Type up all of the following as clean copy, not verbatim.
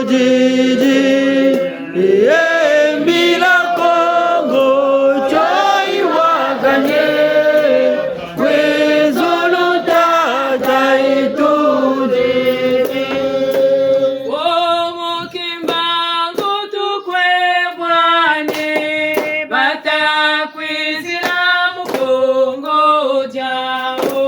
itujiji embila Kongo choi wakanye kwezuluta itujiji omukimbangu tukwebwane batakwizira mu Kongo jao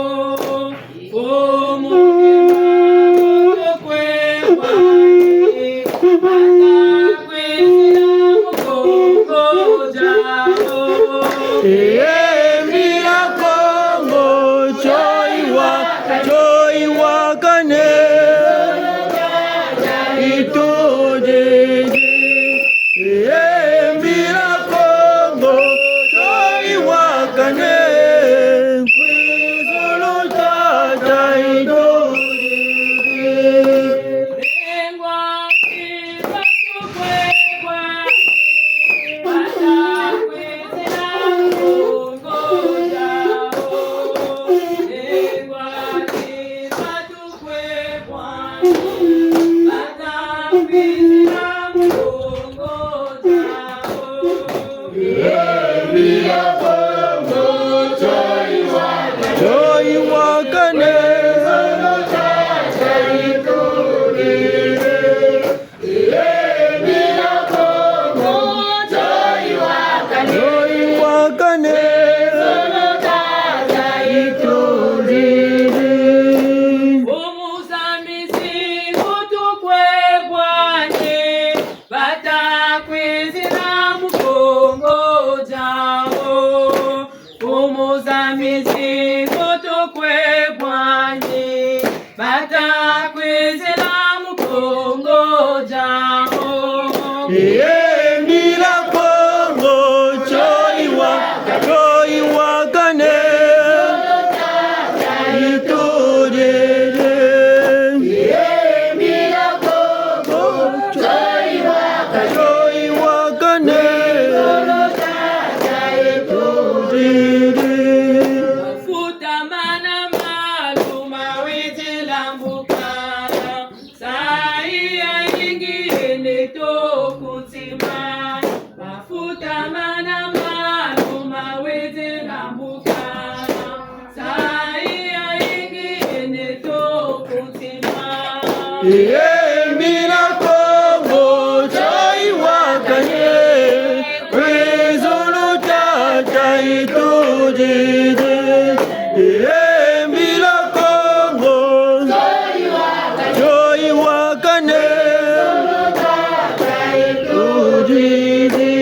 embila Kongo choi wakane itujiji embila Kongo choi wakane kwizuluta itujiji choi wakane Mizigo tukwebwanye batakwizira mu Kongo jao embila Kongo choi wakane itujiji embila Kongo choi wakane itujiji embila Kongo choi wakane kwezuluta itujiji embila Kongo choi wakane itujiji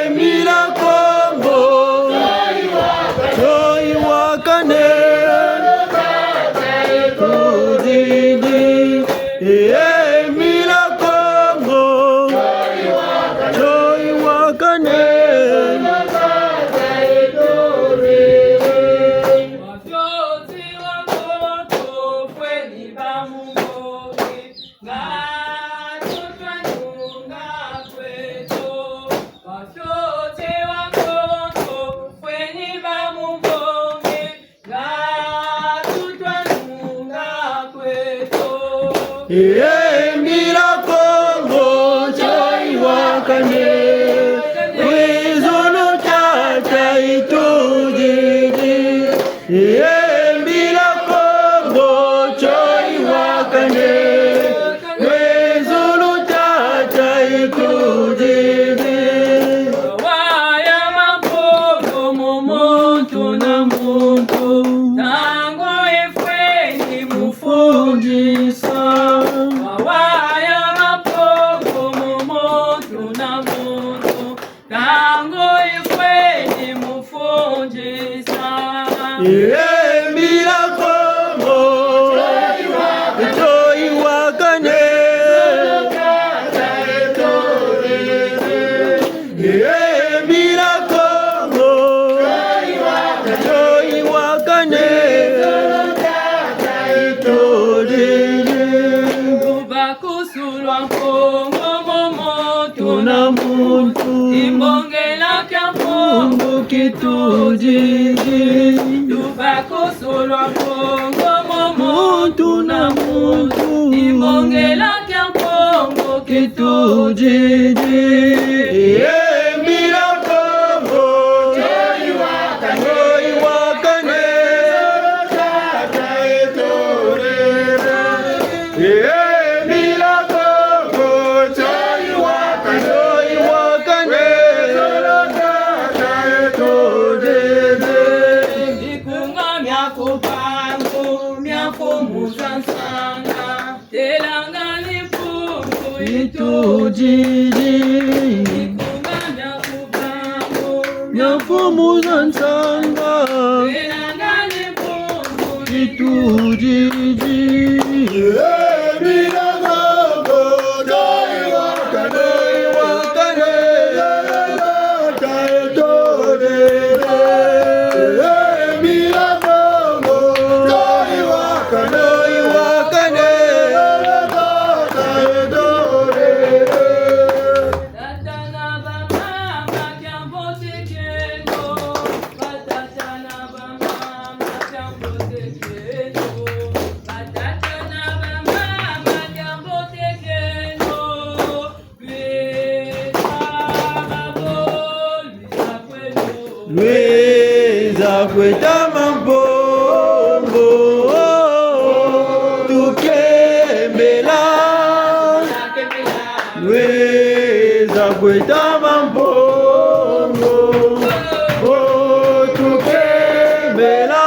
embila Kongo choi wakane itujiji embila Kongo choi wakane embila Kongo choi wakane kwezuluta itujiji embila Kongo choi wakane kwezuluta itujiji waya mapogo mumuntu na muntu tango efweni mufundisa kitujiji tubakosolwa Kongo muntu na muntu ibongela kya Kongo kitujiji Embira Kongo Joy wakane Tata etorera Embira Kongo Joy wakane Tata etorera ikunga myakupangu myakumuzansanga telanga lipungu Kitujiji ikunga myakupangu Nyafumuza nsanga telanga lipungu Kitujiji Embira Kongo Joy wakane Tata etorera Embira Kongo Joy wakane Tata etorera Tata na bamama kyambotekeno batata na bamama kyambotekeno batata na bamama kyambotekeno Lweza kwetama mbongo tukembela Lweza kwetama mbongo tukembela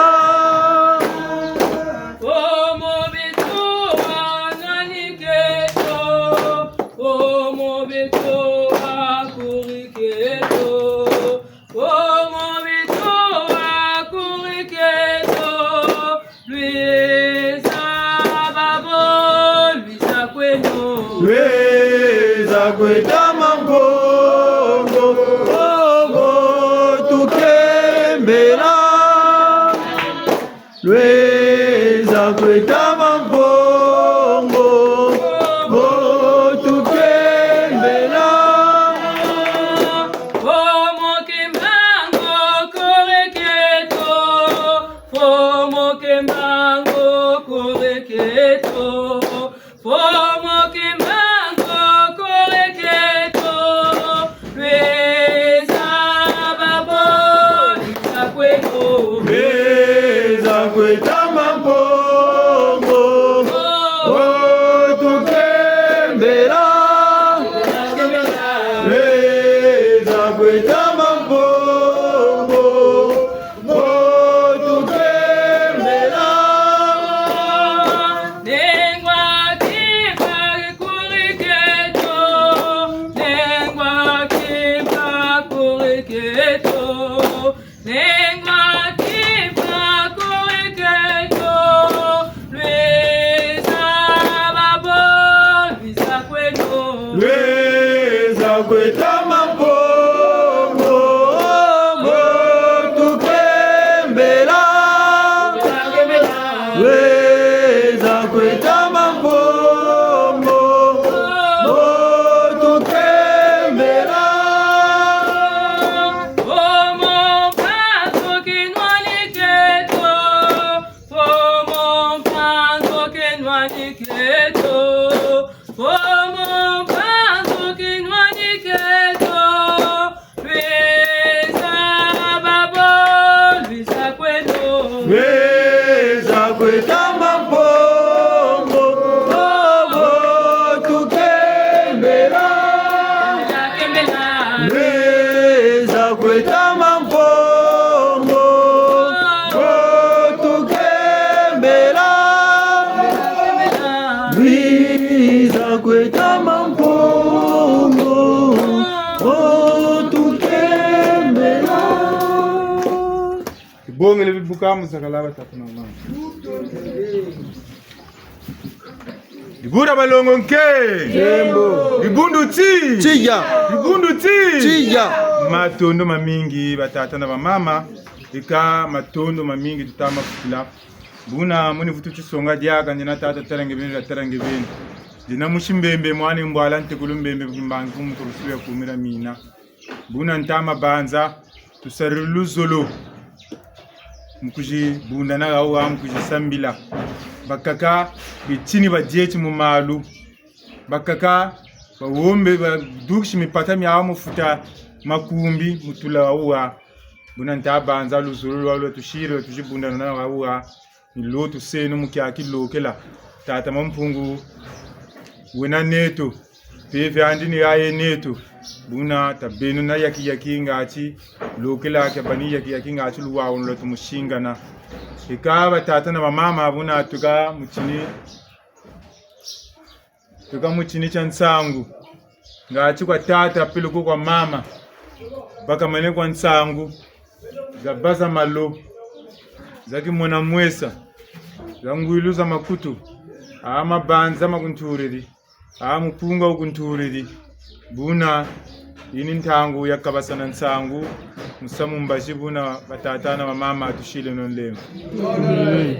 Omo betoa naniketo Omo betoa kuriketo Omo betoa kuriketo Luisa babo Luisa kweno Lweza kwetama mbongo tukembela Lweza kwetama mbongo tukembela Fomo kembango koreketo Fomo kembango koreketo Fomo kembango koreketo Lweza babo Lweza kweno Lweza kwetama mbongo tukembela Lweza kwetama mbongo tukembela Nengwa kipa kuriketo Nengwa kipa kuriketo Nengwa kipa kuriketo Lweza babo Lweza kweno Lweza kwetama mbongo tukembela Lweza kwetama mbongo tukembela Fomo mpanzo kinwaniketo Fomo mpanzo kinwaniketo Fomo mpanzo kinwaniketo Lweza babo Lweza kweno Lweza kwetama mbongo tukembela Lweza kwetama mbongo tukembela Lweza kwetama mbongo tukembela Bonge le bukamu sakalaba tatuna mama. Libura balongo nke. Tembo Libundu ti. Chiya Libundu ti. Chiya Matondo mamingi batata na bamama. Ika matondo mamingi tutama kukila. Buna muni futu chisonga diaga njena tata tarange bini. Dina mushimbembe mwani mbwala ntekulu mbembe mbangu mturusuya kumira mina. Buna ntama banza. tusarilu zolo mukuji bunda na gawa mukuji sambila bakaka bitini bajechi mu malu bakaka ba wombe ba dukshi mipata mi amu futa makumbi mutula uwa buna ntabanza luzulu walo tushire tujibunda na gawa nilotu senu mukyaki lokela tata mampungu wena neto pepe andini yaye neto buna tabenu na yaki ngachi lokela ke bani yaki ngachi luwa onlo tumushinga na ikaba tata na mama buna tuka muchini chansangu ngachi kwa tata piluko kwa mama baka mane kwa nsangu zabaza malo zaki mwana mwesa zanguiluza makutu ama banza makunturiri mupunga ukunturiri buna ini ntangu yakabasana nsangu musamu mbashi buna batatana mama tushile nonlemo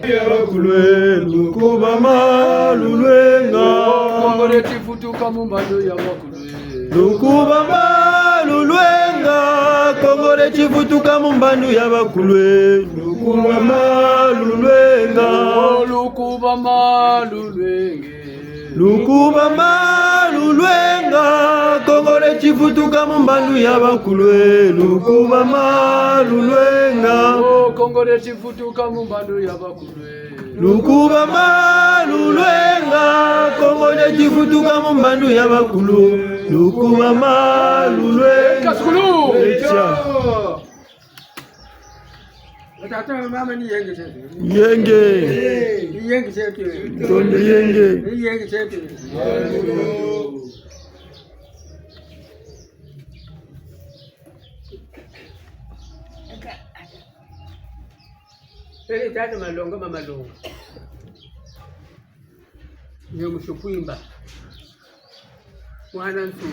yabakulwe kuba malulwenga kongore chifutuka mumbando yabakulwe lukuba malulwenga kongore chifutuka mumbandu yabakulwe lukuba malulwenga lukuba malulwenge lukuba malulwenga kongore chifutuka mumbandu yabakulwe lukuba malulwenga kongore chifutuka mumbandu yabakulwe lukuba malulwenga kongore chifutuka mumbandu yabakulu lukuba malulwenga kaskulu Tata mama ni yenge chetu. Yenge. Ni yenge chetu. Tonde yenge. Ni yenge chetu. Ele tata malonga mama longa. Nyo mshukwimba. Mwana nsu.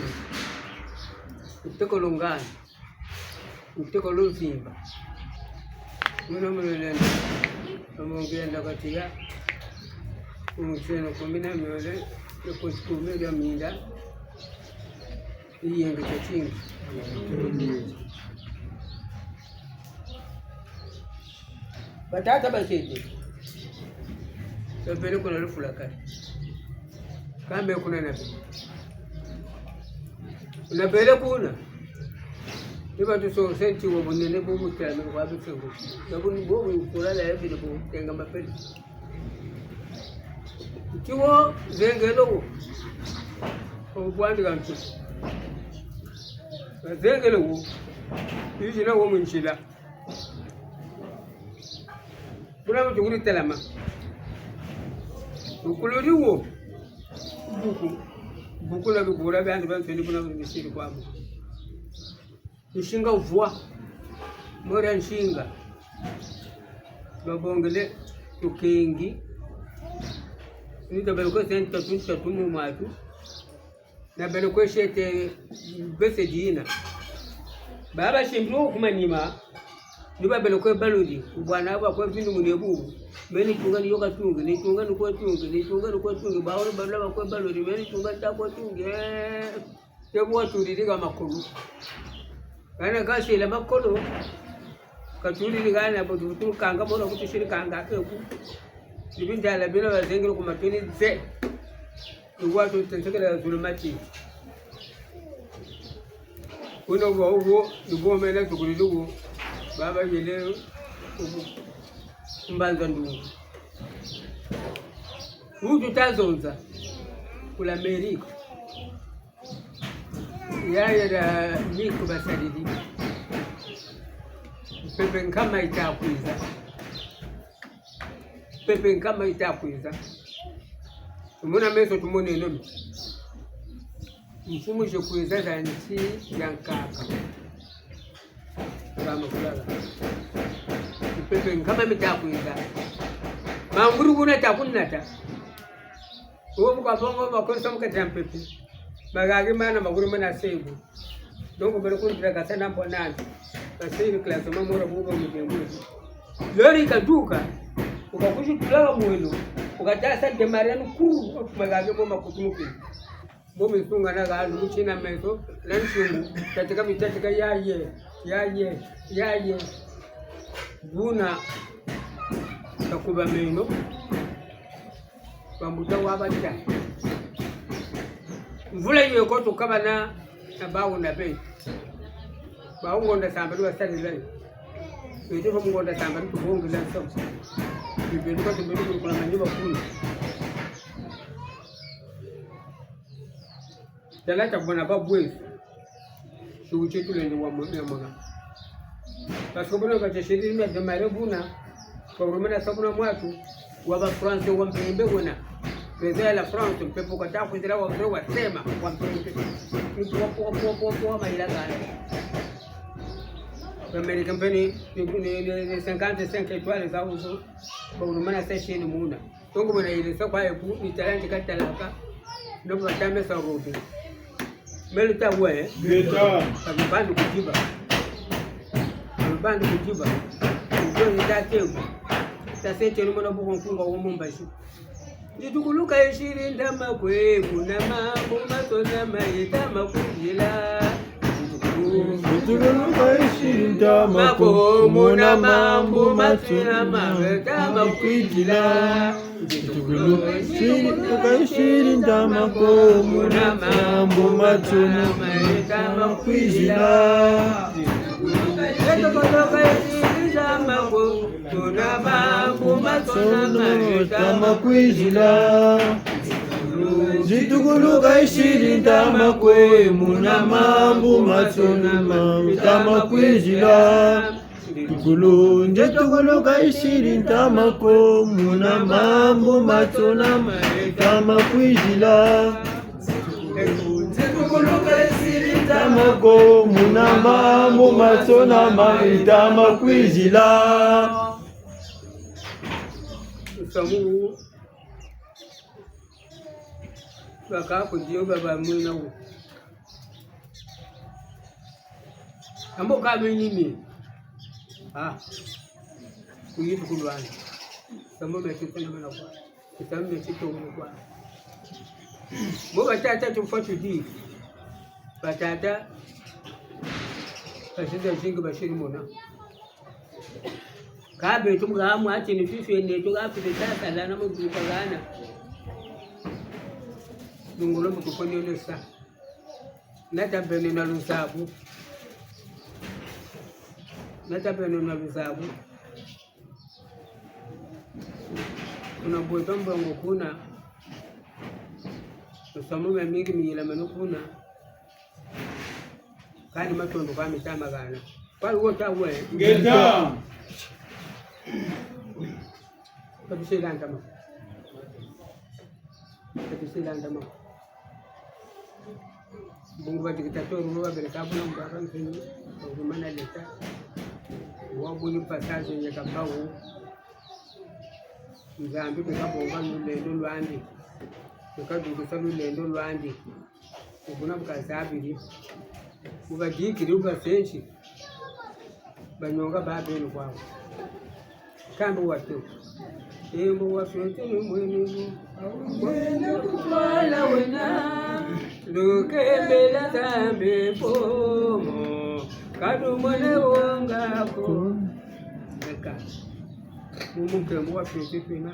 Uteko longani. Uteko luzimba. Mwana mwelenda. Amongenda katia. Umuseno kombina mwele. Yoko sikume ya minda. Iyenge chachingi. Batata basete. Sapele kuna lufu la kati. Kambe kuna nabi. Unabele kuna. Niba tuso senti wo bunene bo mutana kwa bisengo. Nabuni bo ukula la yabi bo tenga mapeli. Kiwo zengelo. Obwandi kantu. Zengelo wo. Yiji na wo munchila. Buna mutunguri telama. Ukuluri wo. Buku la bigura bandi bantu buna bisiri kwabo. Nshinga uvua. Mora nshinga. Babongele tukengi. Nita belko senta tunta tumu matu. Na belko shete bese dina. Baba shimbu kumanima. Niba belko baludi. Bwana aba kwa vindu munebu. Meni tunga ni yoka tunga, ni tunga ni kwa tunga, ni tunga ni kwa tunga. Bawo balaba kwa baludi, meni tunga ta kwa tunga. Tebu tuririga makulu. Kana kasi la makulu. Katuririga na bodu kanga bona kutushiri kanga keku. Libinda la bila wazengero kwa matini ze. Watu tensekela zulumati. Uno wo nubo mena tukulidugo. Baba yele mbanza ndungu. Hutu tazonza kula Amerika. Yaya da miku basadidi. Pepe nkama itakwiza. Pepe nkama itakwiza. Tumuna meso tumone nomi. Mfumu shokwiza za nchi ya nkaka. Kama kulala. Pepe nkama mitakwiza. Manguru kuna takunata. Uwo kwa bongo bakonsa mukata pepe. Magagi mana maguru mana sebu. Dongo bere kuntra kasana mbonana. Kasiri klasa mamora buba mjengu. Lori kaduka. Ukakushi kulala mwelo. Ukatasa demariano kuru magagi mama kutumuki. bomi sunga na ga lu china meso lan shungu katika yaye buna takuba meno bambuta wabata mvula hiyo ko tukaba na bawo na be bawo ngonda samba do sali lai ndio kwa ngonda samba tu bongo la so bibi ko bibi ko na manyiba kuna dala ta bona ba bwe su che tu le wa mo parce que bono ka cheshiri me de mare buna ko rumena sabuna mwatu wa ba France wa mpembe wona pesa la France pepo kwa tafu ndira wa wa sema wa mpembe ni po maila gana American company ni 55 étoiles za uso ko rumena session muna tongo bona ile sa kwa ku ni talent ka talaka ndo ba tame sa robe melita we Geta tabandu kujiba bandu kujiba ndio ndateu tasete numo bokonfunga wo mumbashi nditukuluka 20 ndama kwe kuna mambo matona maita makujila nditukuluka 20 ndama kwe muna mambo matona maita makujila nditukuluka 20 ndama kwe muna mambo matona maita makujila Zitukuluka 20 ndama kwe muna mambo matona maita makwijila Zitukuluka 20 ndama kwe muna mambo matona maita makwijila Tamako muna mambo matona maita makwijila samu baka kujiyo baba mwina wo ambo ka mimi kuyitu kulwana samu metutana mana kwa samu metuto kwa Boga tata tumfatu di batata kasida jinga bashiri mona kabe tumga mu ati ni fifi ne to ga fiti tata la na mu duka gana dungulo mu ko ne ne sa na tabene na lusabu kuna boyton bango kuna samu me mingi miyila manu kuna kani matondo kwa mitama gana kwali wota we Geta kabisa ndama bungu bati kitato ruwa bele kabuna mbaran kini rumana leta wabuni passage ya kabawo nzambi kabo lendo lwandi tukaduka lendo lwandi ubuna bukazabiri ubadikiri ubasenshi banyonga babenu kwabo kambe watu embo wafete mwenu wena kutwala wena lukembela zambe pomo kadumone wongako eka mumukembo wafete pina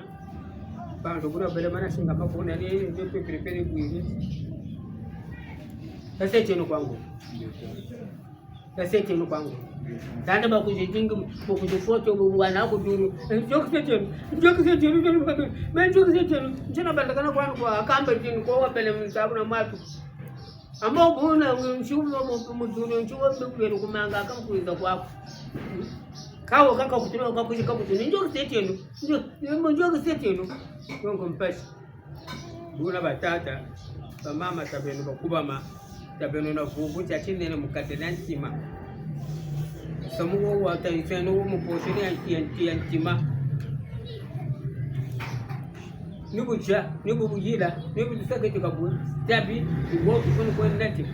bantu kuna bele mana singa makona ni ndio prepare bwiri tasete no kwangu tanda bakujinga mukujifoto bwana kuduru njokisete njina bandakana kwa akamba jini kwa wapele msabu na matu ambao kuna mshulo muduru nchuo kwenu kumanga akamkuiza kwako kawo kaka kutuno kakujika kutuno njokisete no ngongo mpesi buna batata bamama tabeno bakubama tabeno na vuvu chatine mukate nantima samuwo wata iseno muposhini antima nibujila nibujisake kabu tabi uwo kufuni kwa nati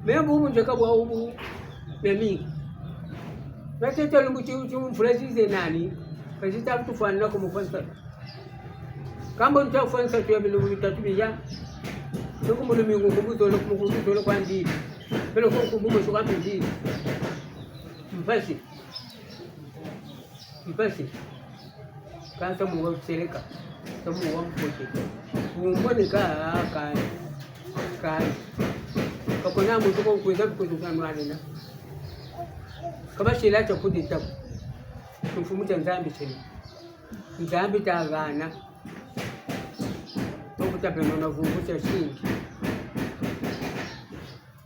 membo unje kabwa ubu memi natete lungu chiu mfurazize nani kajita mtu fana ko mufansa Kamba nitafanya tu ya bilu bitatu bija. Soko mo lumingo kubuto lo kwandi. Pelo ko kubumo shuka pindi. Mpasi. Kanta mu wa seleka. Tamu wa mpote. Umbone ka. Kakona mu soko kuweza kuzungana nani. Kama shila cha kudita. Mfumuta nzambi chini. Nzambi tagana. Tokuta peno na vuvuta chini.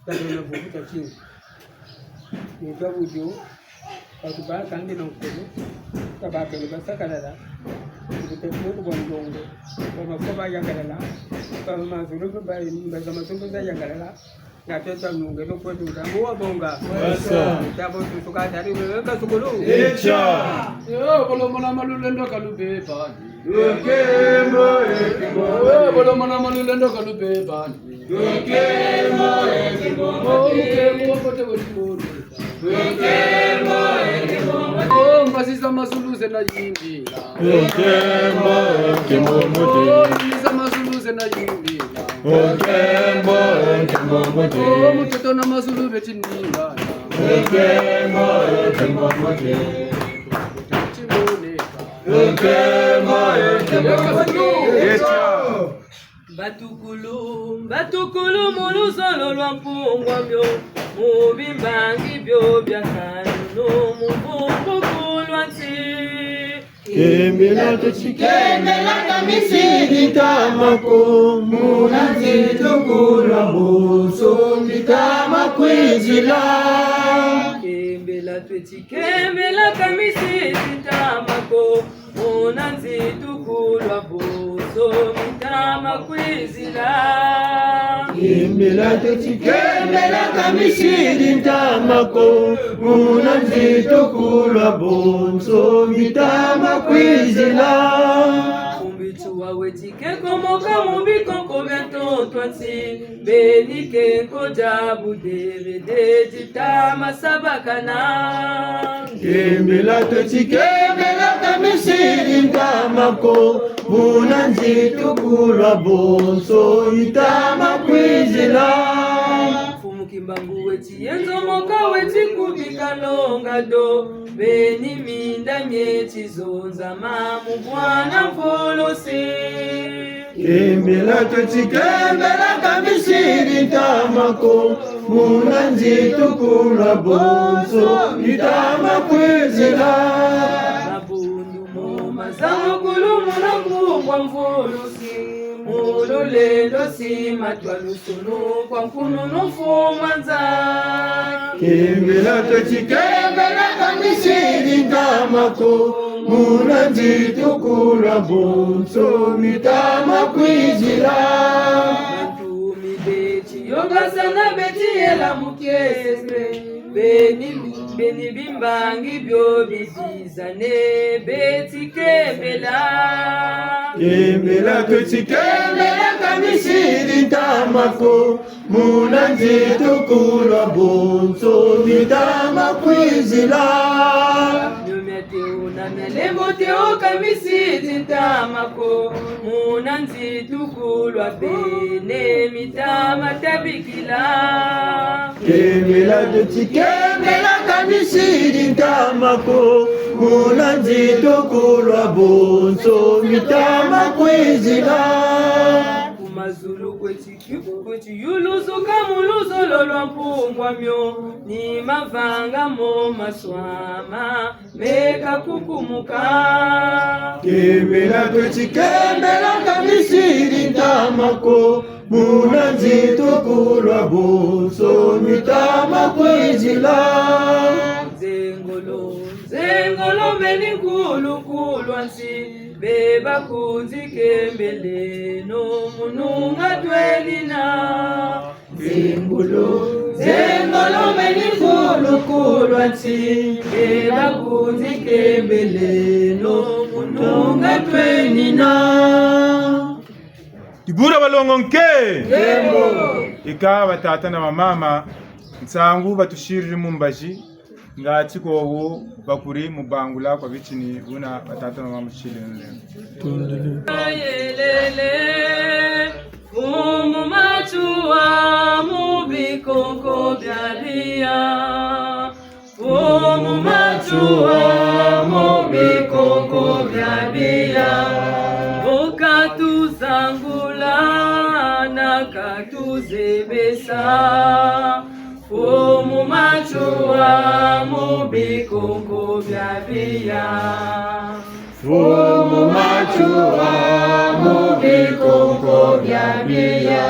Peno na vuvuta chini. Ndio bujo. Akubara kandi na mkono. Kabaka ni basakalala. Kutefumu bongongo. Kama koba yangalala. Kama mazuru ba mbazama sungu za yangalala. Nateta nunge no kwetu ndambo bonga. Wasa. Tabo tusuka dari weka sukulu. Echa. Yo bolo mona malulendo kalube pani. Yokemo ekemo. Yo bolo mona malulendo kalube pani. Yokemo ekemo. Yokemo pote wotimo. Yokemo ekemo. Oh mbasisa masuluze na yimbila. Yokemo ekemo Oh mote. mbasisa masuluze na yimbila. Yokemo ekemo mote. Oh mtoto na masulu betinimba. Yokemo ekemo mote. Chimoneka. Yokemo ekemo mote. Echa. Batukulu mulusolo lwa mpungwamyo mubimbangi byo byakano muvumbukulwa nsi Kembela tuchikembela kamisiri tamako Munazi tukula buso mitama kwizila kembela twechikembela kamisiri tamako munanzi tukulwa buso mitama kwizila Kembela tuchikembela kamisiri tamako Munazi tukula buso mitama kwizila umbichuwa wechikekomoka mubikonko byatontwansi benike jabu devede jitama sabakana Kembela tuchikembela kamisiri tamako Munazi tukula buso mitama kwizila Fumukimbangu wechiyenzomoka wechikubika longado beni minda myechizonza mamu bwana mfolosi Kembela tuchikembela kamisiri tamako Munazi tukula buso mitama kwizila mabundu mumazamukulu munakungwa mfolosi mulolelo simatwalusunu kwa mkununu mfumanza Kembela tuchikembela kamisiri tamako Munazi tukula buso mitama kwizila Batumi bechi yoga sana bechi ela mukesme beni bimbangi byo bizizane beti kembela Kembela tuchikembela kamisiri tamako Munazi tukula buso mitama kwizila Nyomyateo na myalembo teo kamisiti tamako munanzi tukulwa bene mitama tabikila Kembela tuchikembela kamisiri tamako Munazi tukula buso mitama kwizila kumazulu kwechiyuluzuka muluzolo lwa mpungwamyo ni mavanga mo maswama meka kukumuka Kembela tuchikembela kamisiri tamako Munazi tukula buso mitama kwizila Zengolo meni kulu ansi beba kunzi kembeleno mununga twelina Zengolo meni kulu ansi beba kunzi kembeleno mununga twenina Tibura balongo nke Tembo ika batata na mama nsangu batushirire mumbaji nga chikowo bakuri mubangula kwa bichini buna batata na mama chilele ayelele fumu machua mubikoko byalia fumu machua mubikoko byalia okatuzangula na katuzebesa fumu machua mubikoko byalia fumu machua mubikoko byalia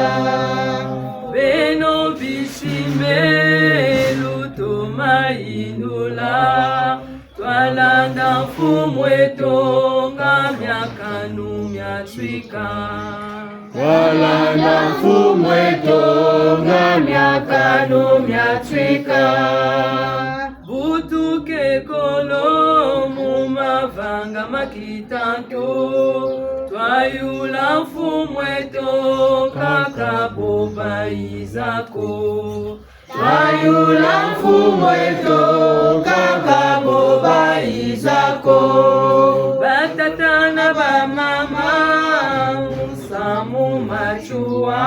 beno bishimelu tumaindula twalanda fumu etonga myakanu myatwika twalanda fumu etonga myakanu myatwika butuke kolo mumavanga makitanto twayula fumu etonga kaboba izako twayula mfumo etonga kaboba izako batatana bamama musamu machua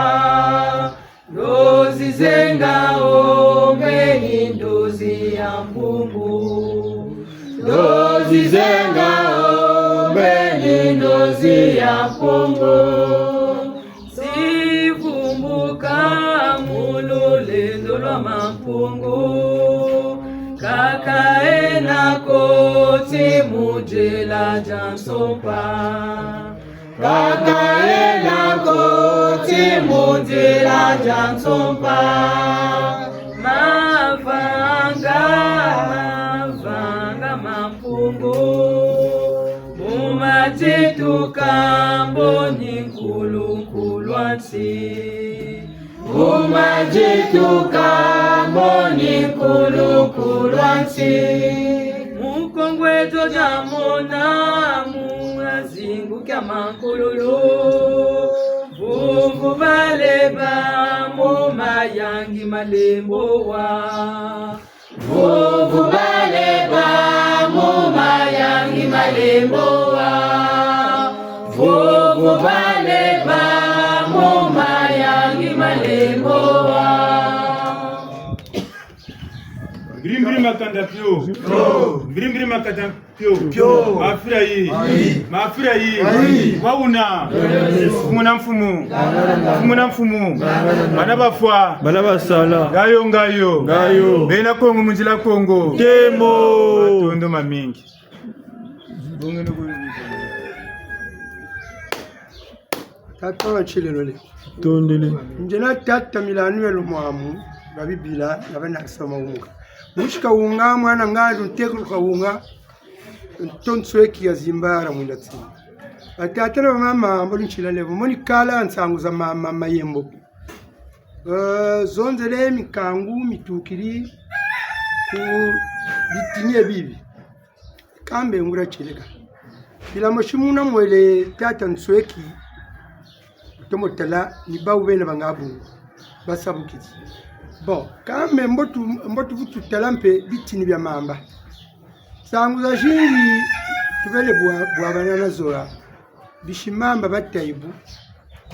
ndozi zengao mbeni ndozi ya mbungu ndozi zengao mbeni ndozi ya mpungu sivumbuka mululendo lwa mampungu kakaena koti mujela jansopa kakaena koti mujela jansopa mavanga mampungu mumatituka mboni nkulunkuluansi umajituka mboni nkulunkuluansi mukongweto jamona muazingu kya mankululu vuvu baleba mumayangi malembowa vuvu baleba mumayangi malembowa vuvu baleba mumayangi malembowa Mbiri makanda pyo. Mbiri makanda pyo. Mafira yi. Wauna. Mfumu na mfumu. Bana bafwa. bana basala Ngayo. Bena Kongo munjila Kongo. temo Matondo mamingi. Tata wa chilelo le. tondele Njena tata milanuelo mwamu babibila nabana kusoma umuka. Mushika unga mwana ngadu ntekulu ka unga tontsweki ya zimbara mundatsi. Atata na mama mbona chila levo moni kala nsangu za mama mayembo. Zonzele mikangu mitukiri ku bitinye bibi. Kambe ngura chileka. Bila moshimuna mwele tata nsweki tomotala ni bawena bangabu basabukizi. Bon, kambe mbotu vutu talampe bitini bya mamba. Sangu za shingi tubele bwa banana zora. Bishimamba bataibu.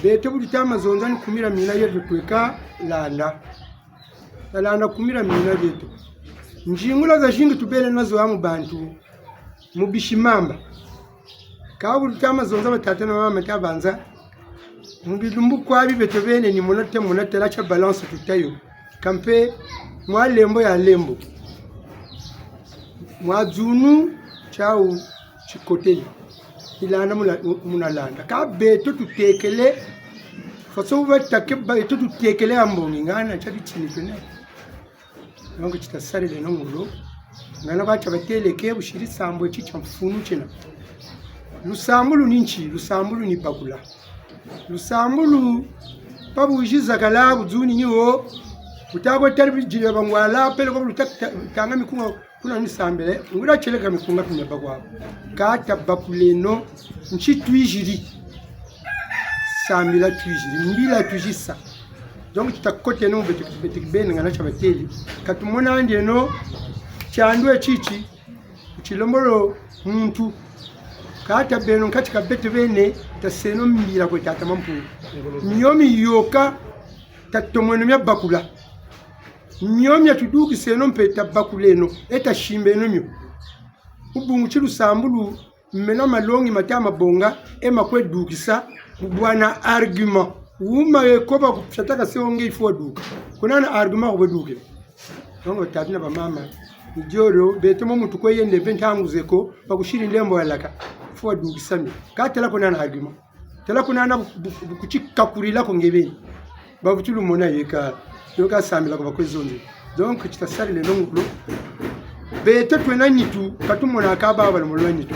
Bete buditama zonzani kumira mina yetu tweka landa. Landa kumira mina yetu. Njingula za shingi tubele nazo amu bantu. Mubishimamba. Kabu buditama zonzani batata na mama tabanza. Mbilumbu kwa bibete bene ni monate lacha balance tutayo. Kampe mwa lembo ya lembo. Mwa zunu chau chikoteli. Ilana munalanda. Ka beto tutekele. Faso uva take beto tutekele ambongi. Ngana chadi chini pene. Nongo chitasari le nongulo. Ngana bacha bateleke bushiri sambo chicha mfunu chena. Lusambulu ninchi, lusambulu ni bakula. Lusambulu pabu ujiza kala buzuni nyo utago tarbi jire bangwala pele ko tanga mikunga kuna nisambele ngura cheleka mikunga tunyaba kwa kata bakuleno nchi tuijiri sambila tuijiri mbila tujisa donc tutakote no betik ben ngana chabateli katumona ndeno chandu chichi chilombolo muntu kata beno katika bete bene taseno mbira ko tata mampu nyomi yoka tatomweno mya bakula nyomi atuduki seno mpeta bakuleno eta shimbe nomyo ubungu chilu sambulu mena malongi matama bonga ema kwe dukisa bwana argument uma yekoba kuchataka seonge ifo duka kunana argument ko duke nongo tatina ba mama njoro betemo mutu ko yende ventangu zeko bakushiri ndembo yalaka fo dukisa mi katela kunana argument tela kunana kuchika kulila ko ngebeni babutulu mona yeka yoka samila ko bakwezonze donc kitasali le nongulo bete twena nitu katumona akaba abali mulwanyitu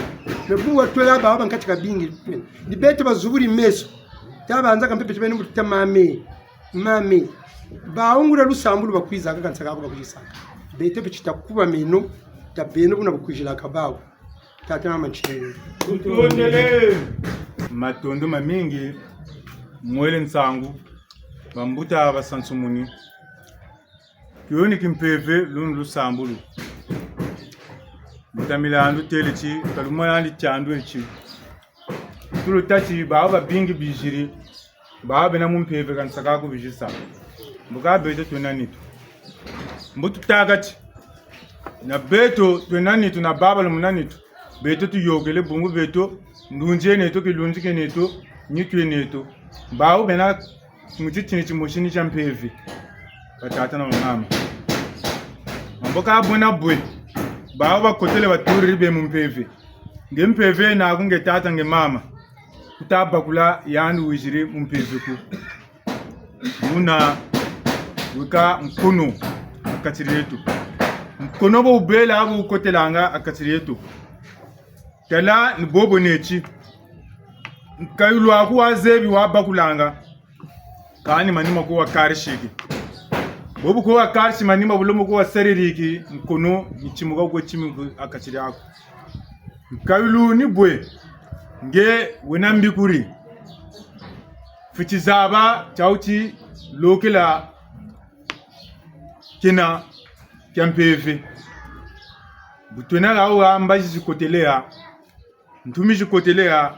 nebuwa twela baba nkatika bingi ni bete bazuburi meso tabanza kampepe tebene mutu mame baungura lusambulu bakwiza akansaka ko bakwisaka bete pechita kuba meno tabeno kuna bakwijila kabawo tatana manchele utondele matondo mamingi mwele nsangu bambuta basansumuni kyoni kimpeve lunu lusambulu mutamilandu telechi kalumani chandu echi tulu tachi baba bingi bijiri baba na mumpeve kansaka ko bijisa mbuka beto tunanitu mbutu tagati na beto tunanitu na baba lumunanitu beto tuyogele bungu beto ndunje neto kilunji keneto nyitwe neto bawo bena mutitini chimoshini champeve batata na mama mboka bona bwe bawo bakotele baturi be mumpeve ngempeve na kunge tata nge mama kutaba kula yandu wijiri mumpeve ku muna wika mkono akatiri yetu mkono bo ubela abo ukotelanga akatiri yetu kala nbobo nechi kayulu aku wazebi wabakulanga kani manima ko wakarishiki bobu ko wakarishi manima bulomo ko waseririki mkono ichimuka ko chimu akatiri ako kayulu ni bwe nge wenambi kuri fichizaba chauchi lokela kina kampeve butwena lawa ambaji zikotelea ntumi zikotelea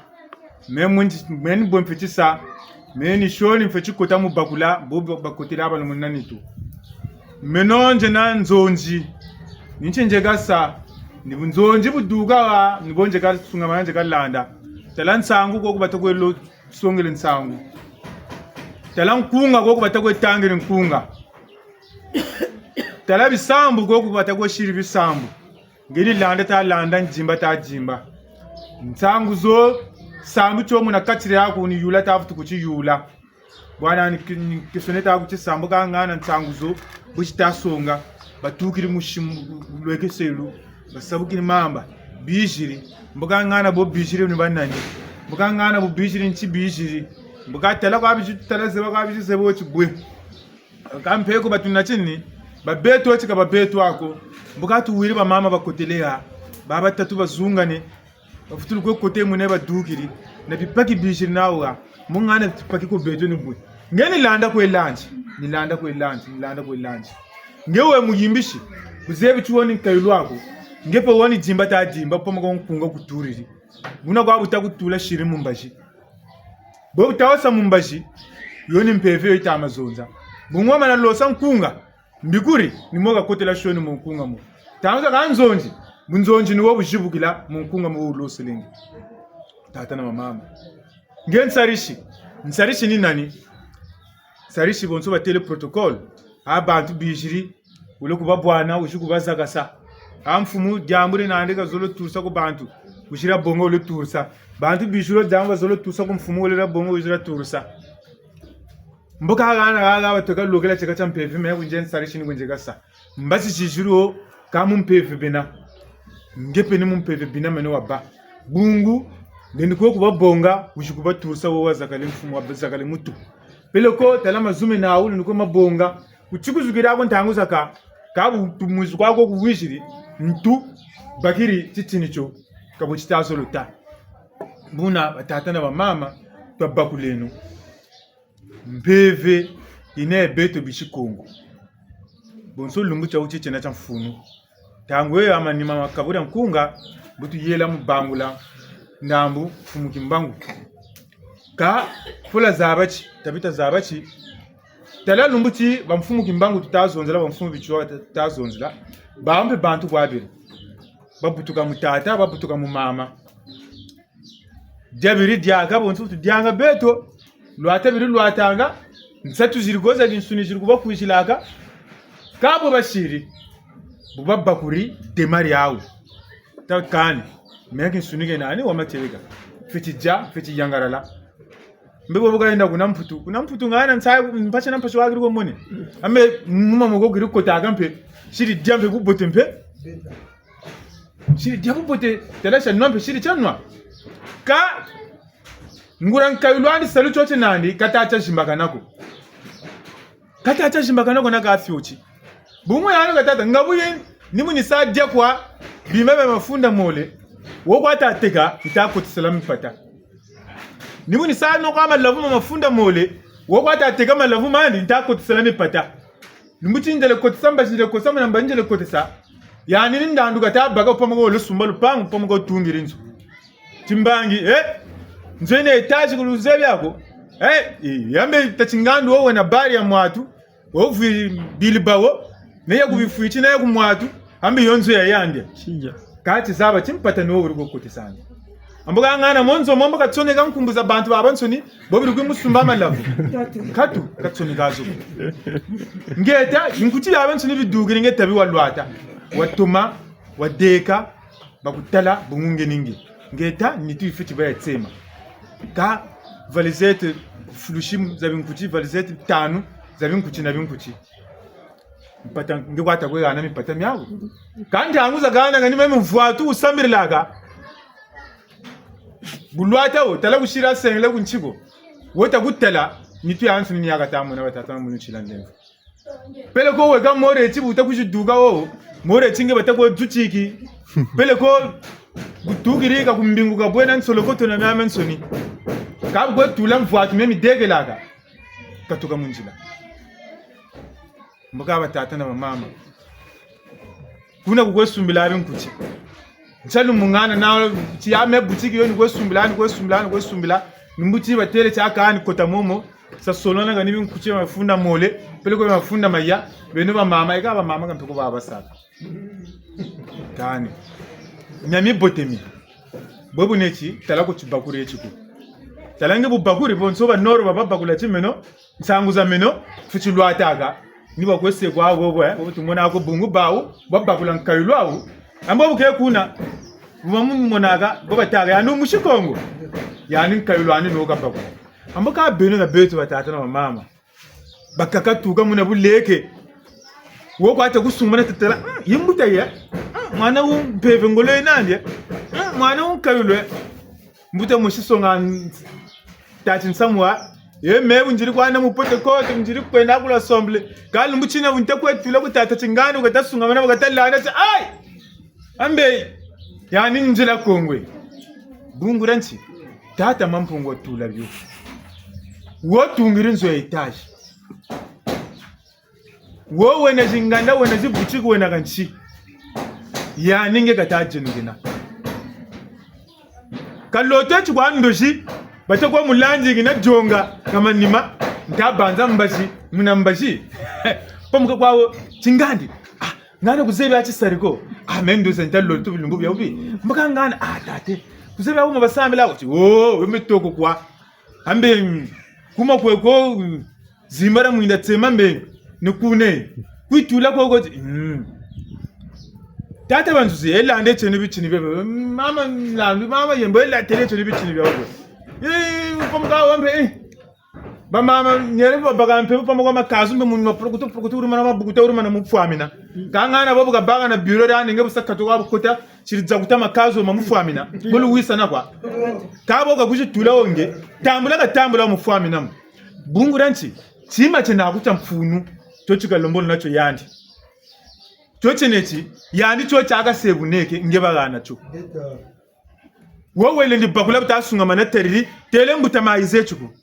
men bon fitisa men shoni mfechi kota mu bakula bobo bakotela aba munani tu menonje na nzonji ninche gasa ni nzonji buduga ni bonje ka sunga manje kalanda talan sangu ko kubatako lo songele nsangu talan kunga ko kubatako tangire nkunga talabi sambu ko kubatako shiri bisambu ngeli landa ta landa njimba ta jimba nsangu zo sambu chomu na katire yako ni yula ta futu kuchi yula bwana ni kisoneta kuchi sambu ka ngana nsangu zo bushita songa batukiri mushimu lweke selu basabukini mamba bijiri mbuga ngana bo bijiri ni banani mbuga ngana bo bijiri nchi bijiri mbuga tala kwa bijiri tala zeba kwa bijiri sebo chibwe kampe ko batuna chini babeto chika babeto ako mbuga tuwiri ba mama bakotelea baba tatu bazungane bafutulu ko kote mune badukiri na bipaki bijiri nawa mungana bipaki ko beto ni bwe ngeni landa ko elanji ni landa ko elanji ngewe muyimbishi kuzebi chuoni nkayulu ako ngepe woni jimba ta jimba pomo ko nkunga kuturiri muna kwa buta kutula shiri mumbashi bo utawasa mumbashi yoni mpeve ita amazonza bungwa mana losa nkunga mbikuri ni moga kotela shoni mu nkunga mu tanza kanzonji munzonji ni wo bujibukila mu nkunga mu loselengi tata na mama nsarishi ni nani sarishi bonso ba tele protocol abantu bijiri uloku babwana ushuku bazagasa amfumu jamuri nandika zolo tursa ko bantu ushira bongo lo tursa bantu bishuro jamba zolo tursa ko mfumu le bongo ushira tursa mboka gana batoka lokela cheka champevi me kunje nsarishi ni kunje gasa mbasi chijuro kamu mpevi bena ngepe ni mpevi bina meno waba bungu ndiko ko babonga ushuku batursa wo wazakale mfumu wabazakale mutu peloko tala mazume na ulu niko mabonga uchikuzugira ko ntangu saka kabu muzi kwako kuwishiri ntu bakiri titinicho kabo chitazo lota buna batata na mama twabakuleno mbeve ine beto bishikongo bonso lungu cha uchiche na chamfunu tangwe amanima makabura nkunga butu yela mubangula ndambu fumuki mbangu ka fula zabachi tabita zabachi tala lumbuti bamfumuki mbangu tutazonzela bamfumu bichwa tutazonzela bambe bantu kwabiri babutuka mutata babutuka mumama jabiri diaga bontu tudianga beto lwata biri lwatanga nsatu zirigoza ginsuni zirikuba kwishilaka kabo bashiri bubabba kuri demari yawo takani meke sunige nani wamatega fiti yangarala mbibo bugaenda kuna mputu ngana nsaya mpacha nampasho wagiri ko mone ame muma mugo giri ko tagampe shiri diambe kubote mpe shiri diambe bote telasha nompe shiri chanwa ka nguran kayulwani salu choche nandi katacha shimbakanako naka afyochi bumu yano katata ngabuye nimuni sadia kwa bimebe mafunda mole wokwata ateka itakotisela mipata nimuni sa no kwa malavu mafunda mole wokwata ateka malavu mandi itakotisela mipata nimuti ndele kotisamba jile kosamba namba njele kotisa yani ndandu kata baga pomago lusumba lupangu pomago tungirinzo timbangi nzene etaji kuluzebi yako yambe tachingandu wowe na bari ya mwatu wovi bilibawo neye kubifuichi neye kumwatu ambi yonzo ya yange Shija. kati zaba chimpata no uri gokote sana amboga ngana monzo momba katsone kankumbuza bantu babansoni bobiri kwimusumba malavu katu katsone gazo ngeta inkuti yabansoni bidugire ngetabi walwata watuma wadeka bakutala bungunge ningi ngeta nitu ifiti bayatsema ka valizete flushim zabinkuti valizete tanu zabinkuti na binkuti mpata ngikwata kwegana mipata myawo kandi anguza gana ngani meme mvuatu usamirilaka bulwata o tala kushira sengle kunchiko wota kutela nitu yansu ni yakatamu na batata mu nchila ndevu pele ko wega more chi buta kushiduka o more chinge batako tuchiki pele ko gutugirika kumbinguka bwena nsolokoto na myamensoni kabwo tula mvuatu memi degelaka katuka munjila mbuga batata na mama kuna kugwesumbila binkuchi nchalu mungana nawo chiyame butiki yoni kwesumbila nimbuti batele chakani kota momo sasolona ngani binkuchi mafunda mole pele ko mafunda maya beno ba mama ikaba mama kampeko baba saka kani nyami botemi bobu nechi tala ko chibakuri echiku talange bubakuri bonso ba noro baba bakula chimeno nsanguza meno fichulwataga niba kwese kwa wowe tumona ko bungu bawo babakula nkayulwawo ambo buke kuna mumonaga bobataga yanu mushikongo yani nkayulwani no kabakula ambo ka beno na beto batata na mama bakakatuka muna buleke wo kwata kusumana tetela yimbuta ye mwana wu peve ngolo nande mwana wu kayulwe mbuta mushisonga tachin samwa ye mebu njiri kwana mupote kote njiri kwenda kula assemble kali mbuchina bunte kwetula kutata chingano katasunga bana bakatala cha ai ambe yani njira kongwe bunguranchi tata mampungo tula byo wotungirinzo ya itaji wo wena jinganda wena zibuchiko wena kanchi ya ninge kataje ngina kalote chwa ndoshi batakwa mulanji gina jonga kama nima ndabanza mbashi munambashi pamuka kwawo chingandi ngana kuzebi achi sariko mendo senta lotu bilungu bya ubi mbaka ngana tate kuzebi awu mabasambela uti wemetoko kwa ambe kuma kweko zimbara mwinda tsema mbe nikune kwitula koko tata banzuzi elande chene bichini bebe mama yembo ela tele chene bichini bya ubi pamuka wambe ba mama nyere baga mpe pamuka makazu mbe munwa prokuto urumana babukuta urumana mupfamina kangana babuga baga na biro rane nge busakato wabukuta chiriza kuta makazu mamufamina bolu wisana kwa kaboga kushitula onge tambula mufamina bunguranchi chima chena kuta mfunu tochika lombolo nacho yandi tocheneti yandi chocha akasebuneke nge bagana cho wowe ndi bakula butasunga manateriri tele mbutamayize chuko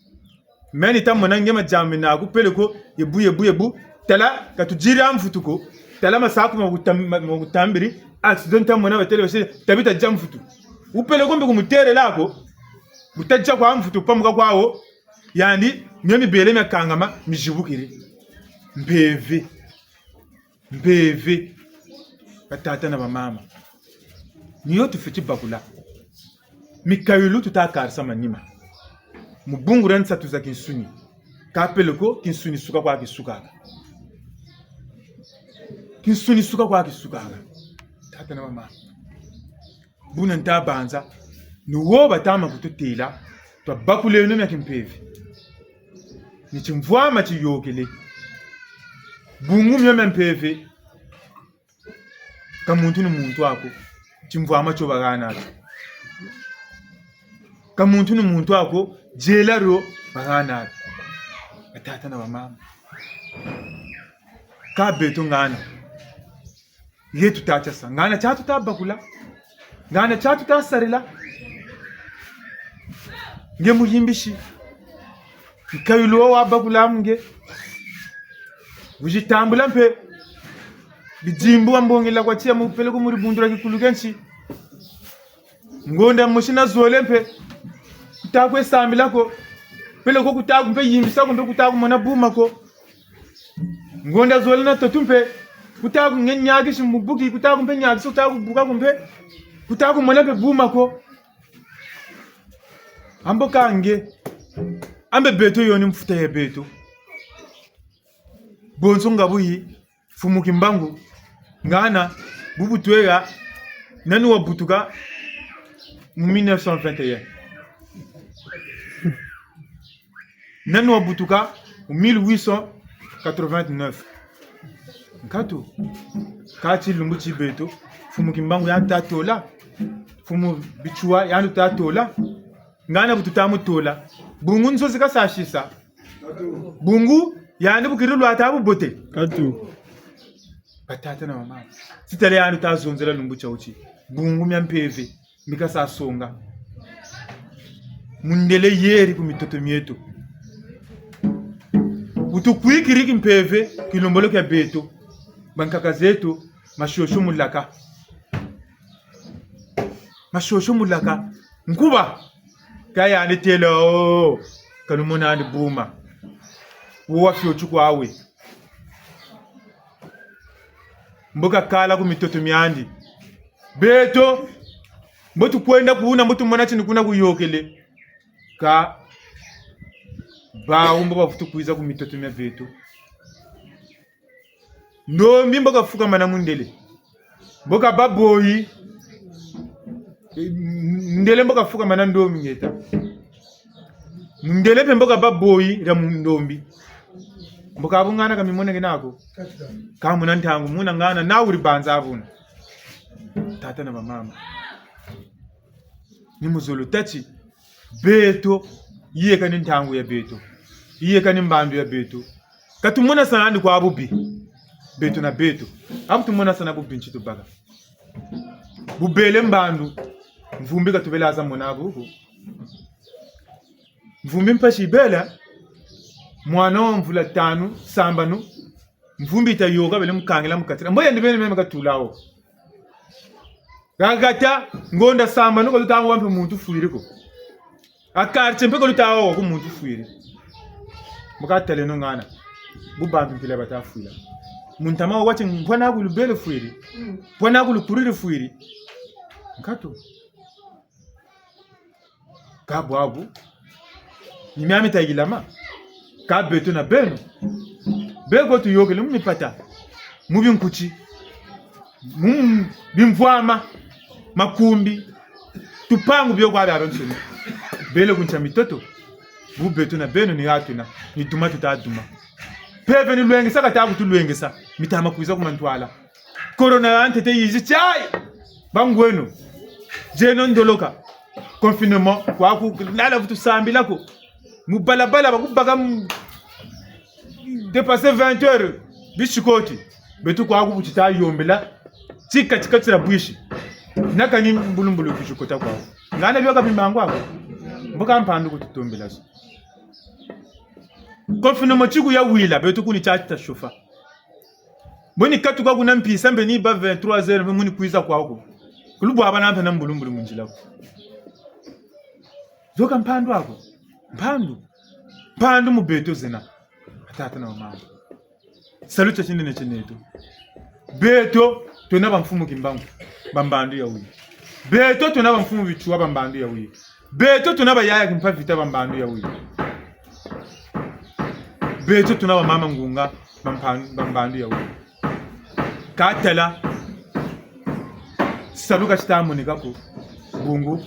meni tamona ngema jamina ku peleko yebu tala katujiri amfutuko talama saku magutambiri accident mwana batele bose tabita jamfutu upele kombe kumutere lako mutajja kwa mfutu pamuka kwawo yandi nyemi bele myakangama mijibukire mbeve batata na bamama niyo tufiti bakula mikayulu tutakarisa manima mubungura nsatu za kinsuni kapeleko kinsuni suka kwa kisuka kinsuni suka kwa kisuka tata na mama buna ntabanza nuwo batama kututila twa bakule no myakimpevi nichimvwa machiyokele bungu myampevi kamuntu ni muntu wako chimvwa macho bagana kamuntu ni muntu wako jelaro bagana batata na mama ka beto ngana yetu tata sangana chatu tabakula ngana chatu tasarila nge muyimbishi nkayulo wabakula munge ujitambula mpe bijimbu ambongela kwa tia mupele ko muri bundura kikulugenchi ngonda mushina zole mpe kutakwe sambila ko pele ko kutaku mpe yimbisa ko mpe kutaku mona buma ko ngonda zole na totumpe kutaku ngenyagi shimbuki kutaku mpe nyagi so kutaku buka ko mpe kutaku mona mpe buma ko ambo kange ambe beto yoni mfuta ya beto bonso ngabuyi fumuki mbangu ngana bubu twega nani wa butuka mu 1921 nani wa butuka mu 1889 nkatu kati lumbu chibeto fumuki mbangu ya tatola fumu bichua ya tatola ngana bututamu tola bungu nsozi kasashisa bungu yani bukirilwa atabu bote Katu. Batata na mama sitale yani tazonzela lumbu chauchi bungu myampevi mikasa songa mundele yeri ku mitoto mieto utukwikiriki mpeve kilombolo kya beto bankaka zetu mashosho mulaka nkuba kaya ni telo kanumona ni buma wo afyo chukwa awe mboka kala ku mitoto myandi beto mbotu kwenda kuuna mbotu mwana chini kuna kuyokele ka ba umbo bafutu kuiza ku mitoto mya beto ndo mboka fuka mana mundele mboka baboyi ndele mboka fuka mana ndo mngeta ndele pe mboka baboyi ra mundombi mboka abungana kamimone kenako kamuna ntangu muna ngana na uri banza abuna tata na mama ni muzolo tachi beto iye kani ntangu ya beto iye kani mbambi ya beto katumuna sana ndi kwa abubi beto na beto abutumuna sana abubi nchito baga bubele mbandu mvumbi katubela aza mona buhu mvumbi mpashi bela mwana wa mvula tanu sambanu mvumbi itayoga bele mukangela mukatira mboya ndibene meme katulawo gagata ngonda sambanu ko lutango wampe muntu fuiriko akarche mpeko lutawo ko muntu fuiri mukatale no ngana bubambi mpile batafuira muntama wache mbona kulubele fuiri mbona kulukurire fuiri nkato kabwabu nimyami tagilama ka beto na beno bego tu yogele mumipata mubi nkuchi bimvwama makumbi tupangu byo kwa barontsuni bele kuncha mitoto bu beto na beno ni atuna ni duma tutaduma peve ni lwengesa katabu tulwengesa mitama kuiza kumantwala corona antete yizi chai bangwenu jeno ndoloka confinement kwa ku nala vutu sambila ko mubalabala bakubaka dépasser 20 heures bishikoti betu kwa kubuchita yombela tika tsira bwishi nakani mbulumbulu bishikota kwa ngana byoka bimangu ako mboka mpandu kututombela so confinement chiku ya wila betu kuni chata shofa Boni katuka kuna mpisa mbe ni ba 23h mbe muni kuiza kwako. Kulubu abana mpe na mbulumbulu munjila ko. Zoka mpandu ako. Mpandu mu beto zena. Atata na mama. Saluta chinene cheneto. Beto tonaba mfumu kimbangu bambandu ya uyi. Beto tonaba mfumu bichuwa bambandu ya uyi. Beto tonaba yaya kimpa vita bambandu ya uyi. Beto tonaba mama ngunga bambandu ya uyi. Katala saluka chitamu nikako bungu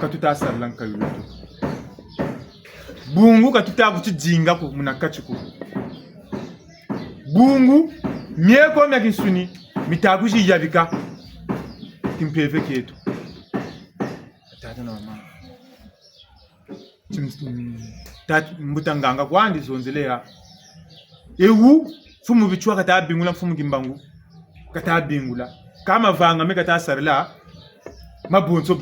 katuta sarlanka yuto. Bungu katuta kuchijinga ku munakachiku. Bungu mieko mya kinsuni mitakushi yabika kimpeve ketu. Tata na mama. Mbutanganga kwandi zonzelea. Ewu fumu bichwa kata bingula fumu kimbangu. Kata bingula. Kama vanga me kata sarla mabonso.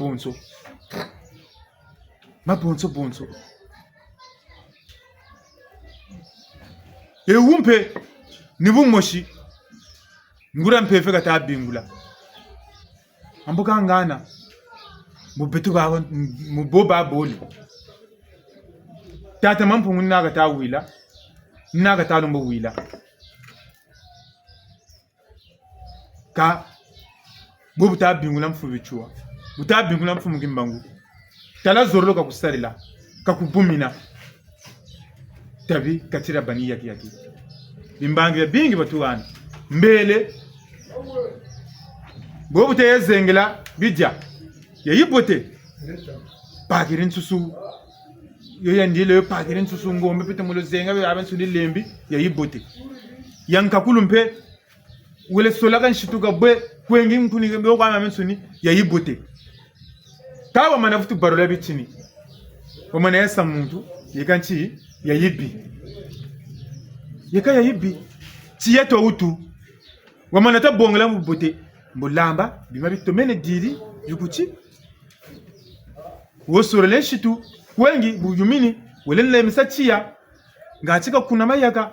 Mabonso. Ewumpe nibu moshi ngura mpefe kata bingula. Amboka ngana mubetu baba muboba boli. Tata mampu nguna kata wila. Naga ta lumbo wila. Ka bobu ta bingula mfu bichua. Buta bingula mfu mugimbangu. Tala zorlo ka kusarila. Ka kubumina. Tabi katira bani yaki. Bimbangi bingi batuwana. Mbele. Bobu te yezengela bidja. Ya yibote. Pakirin susu. Yo yandile pakirin susu ngombe pete mulo zenga be aben suli lembi ya yibote. Yanka kulumpe wele solaga nshituka bwe kwengi nkuni be kwa amen suni ya yibote. Kawa manafutu barola bitini. Wamana yesa muntu yekanchi ya yibi. Yeka ya yibi. Chiyeto utu. Wamana ta bongela mbote. Mbulamba bima bitomene diri yukuchi. Wosorele shitu wengi buyumini welele misachia ngachika kuna mayaka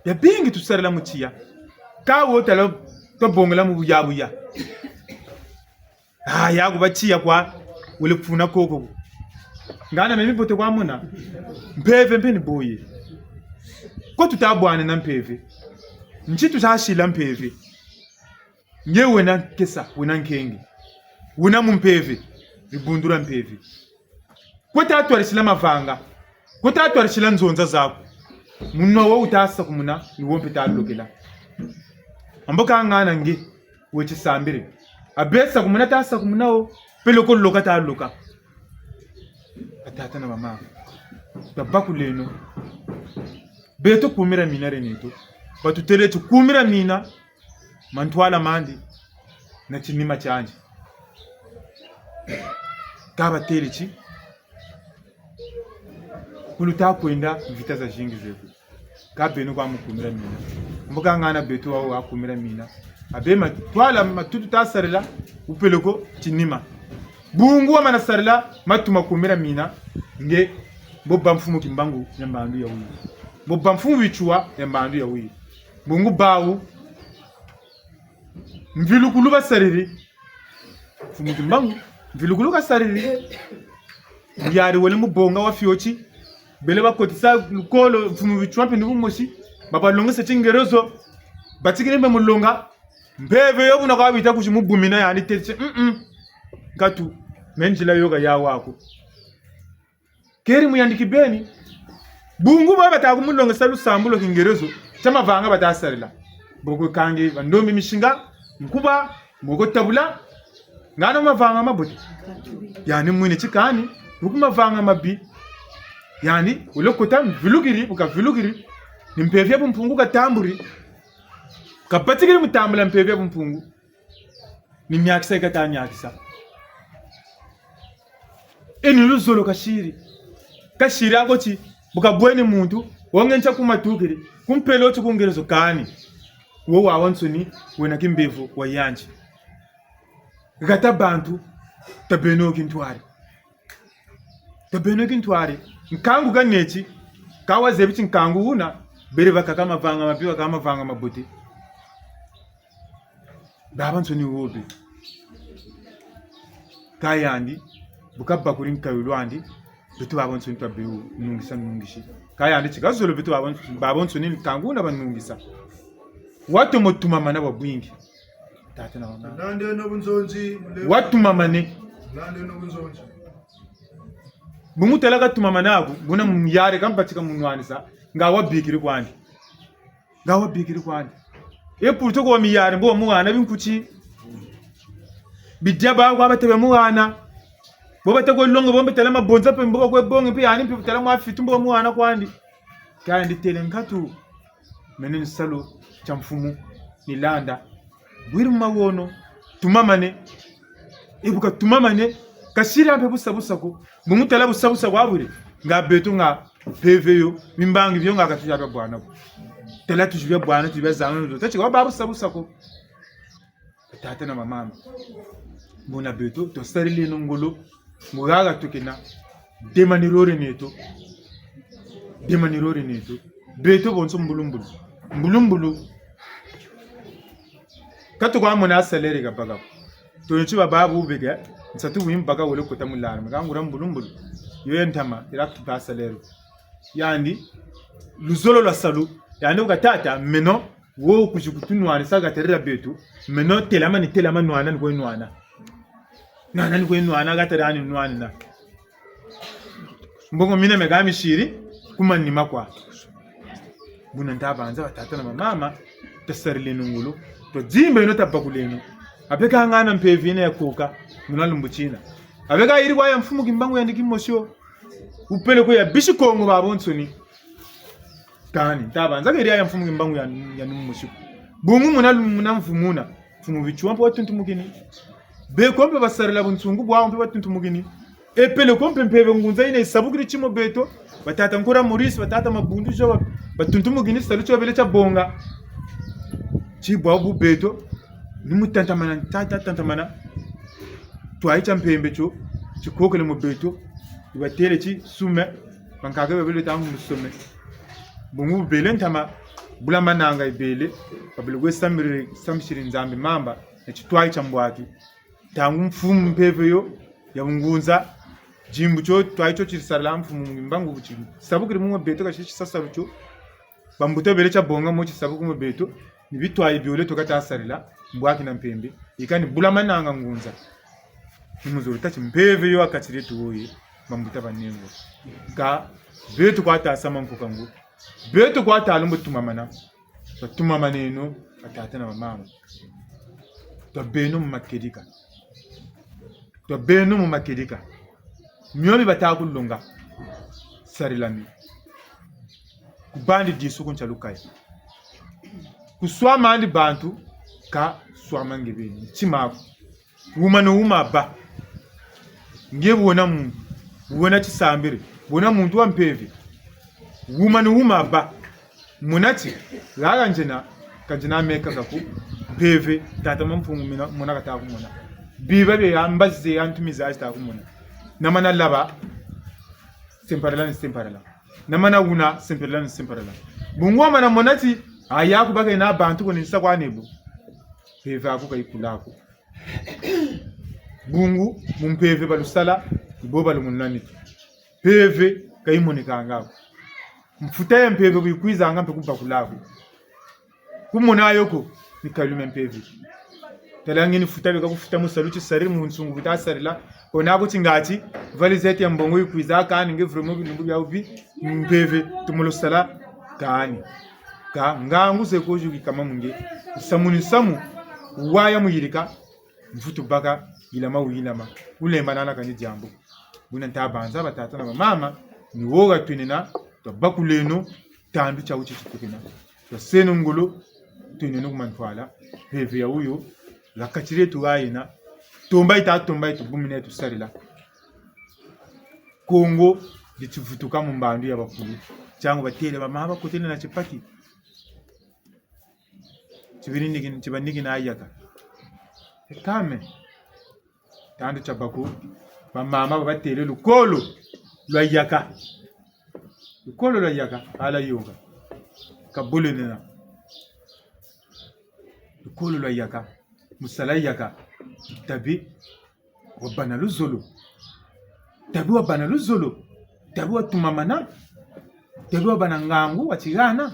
ya bingi tusarela muchia kawo talo to bongela mu buyabuya yago bachia kwa wele kufuna koko ngana mimi bote kwa muna mpeve mpeni boye ko tutabwana na mpeve nchitu tashila mpeve nyewe na kesa wena nkenge wena mumpeve ribundura mpeve kwata atwarishila mavanga kwata atwarishila nzonza zako munno wo utasa kumuna niwompe talokela amboka ngana nge wechi sambire abesa kumuna tasa kumunao peloko loka taloka atata na mama babaku leno beto kumira mina reneto batutele tukumira mina mantwala mandi na chinima chanje kaba telechi kuluta kwenda vita za jingi zetu kabenu kwa mukumira mina mboka ngana betu wao akumira mina abema twala matutu tasarela upeloko chinima bungu wa manasarela matuma kumira mina nge bobba mfumu kimbangu yambandu ya wi bobba mfumu bichua yambandu ya wi bungu bawu mvilukulu basariri mfumu kimbangu mvilukulu kasariri yari wale mubonga wa fiochi bele bakotisa lukolo mfumu bichwa pe nibu moshi babalonga se chingerezo batigire mbe mulonga mbeve yo buna kwa bita kushimubumina yani tetse ngatu menjila yoga ya wako keri muyandiki beni bungu baba takumulonga salu sambulo kingerezo chama vanga batasarila boko kange bandombi mishinga mkuba moko tabula ngana mavanga mabuti yani mwine chikani ukuma vanga mabi yani ulokota vilugiri ukavilugiri nimpevya bumpungu katamburi kapatigiri mutambula mpevya bumpungu nimyakisa ikatanyakisa eni luzolo kashiri akochi bukabweni muntu wongencha kumatukiri kumpelo chikungerezo kani wo wawansoni wena kimbevu wayanje gata bantu tabenoki ntwari nkangu ganechi kawaze bichi nkangu una bere baka kama vanga mapiwa kama vanga mabuti baban soni wobe kayandi bukabba kurin kayulwandi bitu baban soni tabbe nungisa nungishi kayandi chikazolo bitu baban soni kanguna banungisa watu mutuma mana babwingi tata na wana nande no bunzonzi watu mamane nande no bunzonzi bumutela gatuma manago guna muyare kampatika munwanisa ngawa bigiri kwandi epurto ko miyare mbo mwana binkuchi bidya kwa batebe mwana bo batego longo bombe tela mabonza pe mbo ko bonge pe yani pe tela mwa fitu mbo mwana kwandi kandi tele ngatu menen salo chamfumu nilanda bwiruma wono tumamane ibuka tumamane kasira pe busabusa ko mumutala busabusa kwabure nga beto nga PVO mimbangi byo nga katuja ba bwana ko tela tujibya bwana tujibya zanu tachi kwa babu sabusa ko tata na mama mbona beto to sarili nongolo mugaga tukina demanirore neto beto bonso mbulumbulu kato kwa mona salary ga baga to yichi babu bega nsatu wimbaga wole ko tamularma ngangura mbulumbulu yoyentama iraktu ba salary yandi luzolo la salu yani ukatata meno wo kujikutunwa saga terera betu meno telama nwana ni nwana gaterani nwana na mbongo mina megami shiri kuma ni makwa buna ndabanza batata na mama tasarili nungulu to jimbe no tabakuleno abeka ngana mpevine yakoka munalumbuchina abeka iri kwa ya mfumu kimbangu yandiki mosho upele ko ya bishikongo babonsoni kani tabanza keri ya mfumu kimbangu ya numushu bungu munamfumuna fumu bichuampo watuntu mugini be kompe basarila bunsungu bwa ompe watuntu mugini epele kompe mpeve ngunza ine isabukiri chimo beto batata nkura morisi batata mabundu jo batuntu mugini salucho bele cha bonga chibwa bu beto nimutantamana tantamana twaicha mpembe cho chikokele mu beto ibatele chi sume bankaga bele tangu musume bungu bele ntama bulama nanga ibele babelwe samshiri nzambe mamba echitwaicha mbwaki tangu mfumu mpeve yo ya ngunza jimbu cho twaicho chirisala mfumu mbangu buchini sabukiri mu beto kashishi sasa rucho bambuto bele cha bonga mo chisabuku mu beto nibitwaye biole tokatasarila mbwaki na mpembe ikani bulama nanga ngunza nimuzuri tachi mpeve yo akatire tuoyi bambuta banengo ga beto kwata sama nkukangu beto kwata alumbu tumamana tumamana atata na mama to benu mu makedika myomi batakulunga sarilami kubandi disu kunchalukai kuswama andi bantu ka swama ngebeni chimako uma ba ngebona mu wona chisambire wona muntu wa mpevi uma ba munati laga njena kanjina meka kaku peve tata mamfungu mina muna kata ku muna biba be ambaze antumiza asta ku muna namana laba semparala namana una semparala bungwa mana monati ayaku baka ina bantu ko nisa kwa nebu peve aku kaikulako bungu mumpeve balusala iboba lumunani peve kaimonika ngako mfuta mpeve kuikwiza ngampe kumpa kulako kumona yoko nikalume mpeve talangeni futa beka kufuta musaluchi sari munsungu bitasarila onako chingati valizete mbongo ikwiza kani ngevromo binungu bya ubi mpeve tumulusala kani ka ngangu sekoju kama munge samu waya muyirika mfutu baka ilama ulemba nana kani jambo buna ntabanza batata na mama ni woga twinena to bakuleno tandu cha uchi chitukina to seno ngolo twinena kumanfala heve ya uyo la kachire tugaina tomba ita bumine tu sarila Kongo dichivutuka mu mbandu ya bakulu cyangwa batele bamaba kotene na chipaki chibandiki na ayaka kame tandu chabaku bamama batele lukolo lwa yaka ala yoga kabulenena lukolo lwa yaka musala yaka tabi wabana luzolo tabi wabana luzolo tabi watumamana tabi wabana ngangu wachigana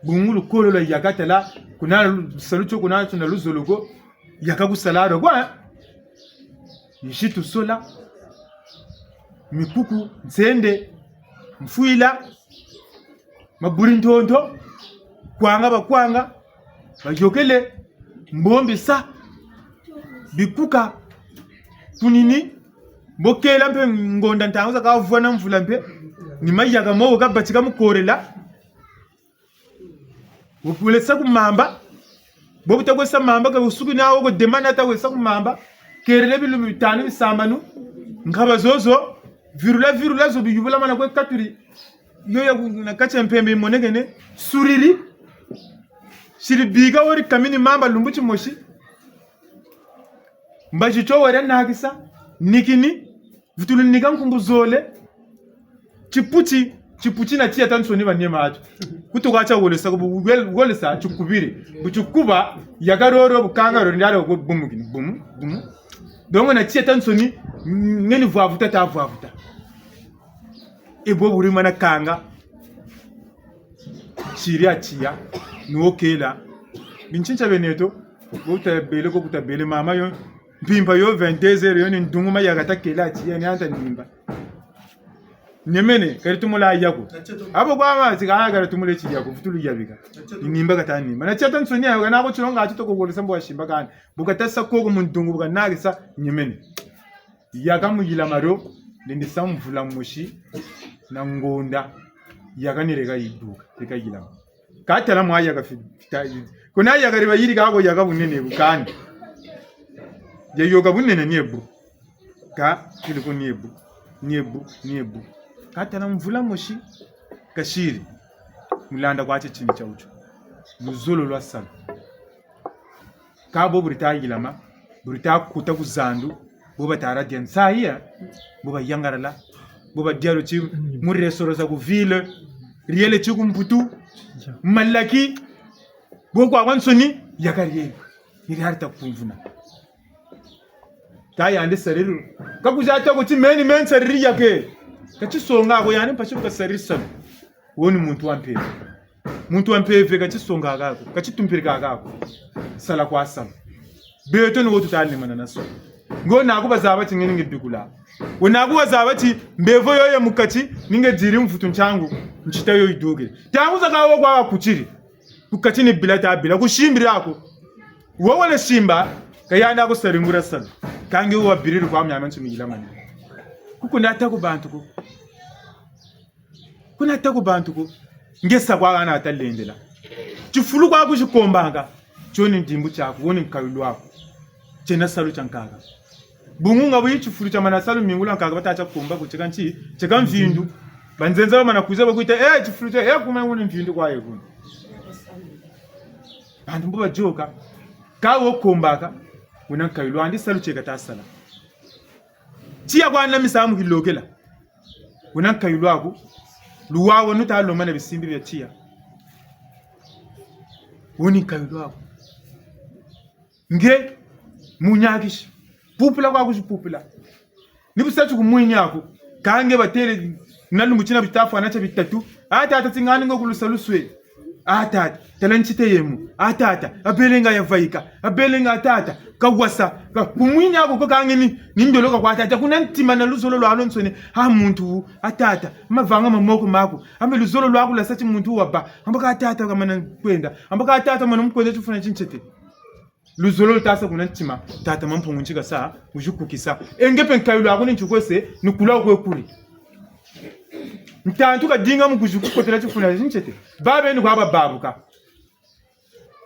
bungu lukolo lwa yaka tala kuna salucho kuna tuna luzolo go yaka kusalaro kwa yishitu sola mikuku nzende mfuila maburi ntonto kwanga bakwanga bajokele mbombi sa bikuka kunini mbokela mpe ngonda ntanguza kavuna mvula mpe ni mayaga mo gabatika mukorela bopulesa kumamba bobutakwesa mamba ka usuku nawo go demana ta kwesa kumamba kerele bilu bitanu bisamanu ngaba zozo virula zo biyubula mana kwe katuri yo ya na kacha mpembe monegene suriri shiri biga wori kamini mamba lumbuchi moshi mbaji cho wari nagisa nikini vitulu nikan kumbuzole chipuchi na tia tansoni banyema acho kutukacha wolesa wolesa chukubiri buchukuba yagaroro bukangaro ndaro go bumugini bum dongo na tia tansoni ngeni vavuta ta vavuta ebo buri mana kanga chiria chia nuokela binchincha beneto butabele ko butabele mama yo mpimba yo 22h yo ni ndunguma yagatakela chia ni anta ndimba nyemene kari tumula yako abo kwa ma tika kari tumule chi yako futulu yabika nimba katani mana chata nsoni ayo kana ko chonga ati to ko golesa mbo shimba kana bukatasa ko mundungu bukanagisa nyemene yaka muyila maro ndindi samvula mushi na ngonda yakanireka yiduka tekayila katala mwaya kafita kuna yakariba yiri kako yakabunene bukani je yoga bunene niebu ka kiliko niebu katala mvula mushi kashiri mulanda kwache chini cha ucho muzolo lwa sana kabo burita yilama burita kuta kuzandu boba tara dian saia boba yangarala boba diaro chi murre soroza ku ville riele chi kumputu malaki boko awansoni yakariye ni harta kumvuna taya ande sariru kakujata ko chi men sariri yake kachi songa ko yani pachi ka sarisa woni muntu wampeve kachi songa gako kachi tumpirika gako sala kwa sala beto no tutali manana so ngo nakuba zabati ngene ngidukula wonakuba zabati mbevo yoye mukachi ninge jiri mfutu nchangu nchita yo idoge tanguza kawo kwa kuchiri kukachi ni bila kushimbira yako wowe le shimba kayanda ko saringura sala kange wa biriru kwa myamanchi migila mani kuna ataku bantuko ngesa kwa ana atalendela chifulu kwa kushikombanga choni ndimbu chako woni mkawilo wako chena salu chankaka bungunga bwi chifulu cha manasalu mingula nkaka batacha kukomba kucheka nchi cheka mvindu banzenza mana kuza bakuita chifulu cha kuma woni mvindu kwa yeku bantu mbo bajoka kawo kombaka wona nkawilo andi salu cheka tasala chia kwa na misamu kilokela wona nkawilo wako luwawo nutalo mana bisimbi bya chia woni nkawilo wako nge munyagishi pupula kwa kushipupula nibusachu kumwini yako kange batele nalumuchina bitafu anacha bitatu ata tsingani ngokulusaluswe ata talanchite yemu ata abelenga yavaika abelenga ata kawasa kumwini yako ko kange ni ndoloka kwa ata kuna ntima na luzolo lwa alonsone ha muntu ata mavanga mamoko mako ambe luzolo lwako la sachi muntu waba ambaka ata kama kwenda ambaka ata mana mkwenda tufuna chinchete luzolo tasa kuna ntima tata mampungu nchika saa ujukukisa engepe nkayulu akuni nchukose nukula ukwe kuli ntantuka dinga mukujukukotela chifuna chinchete babe ni kwa babuka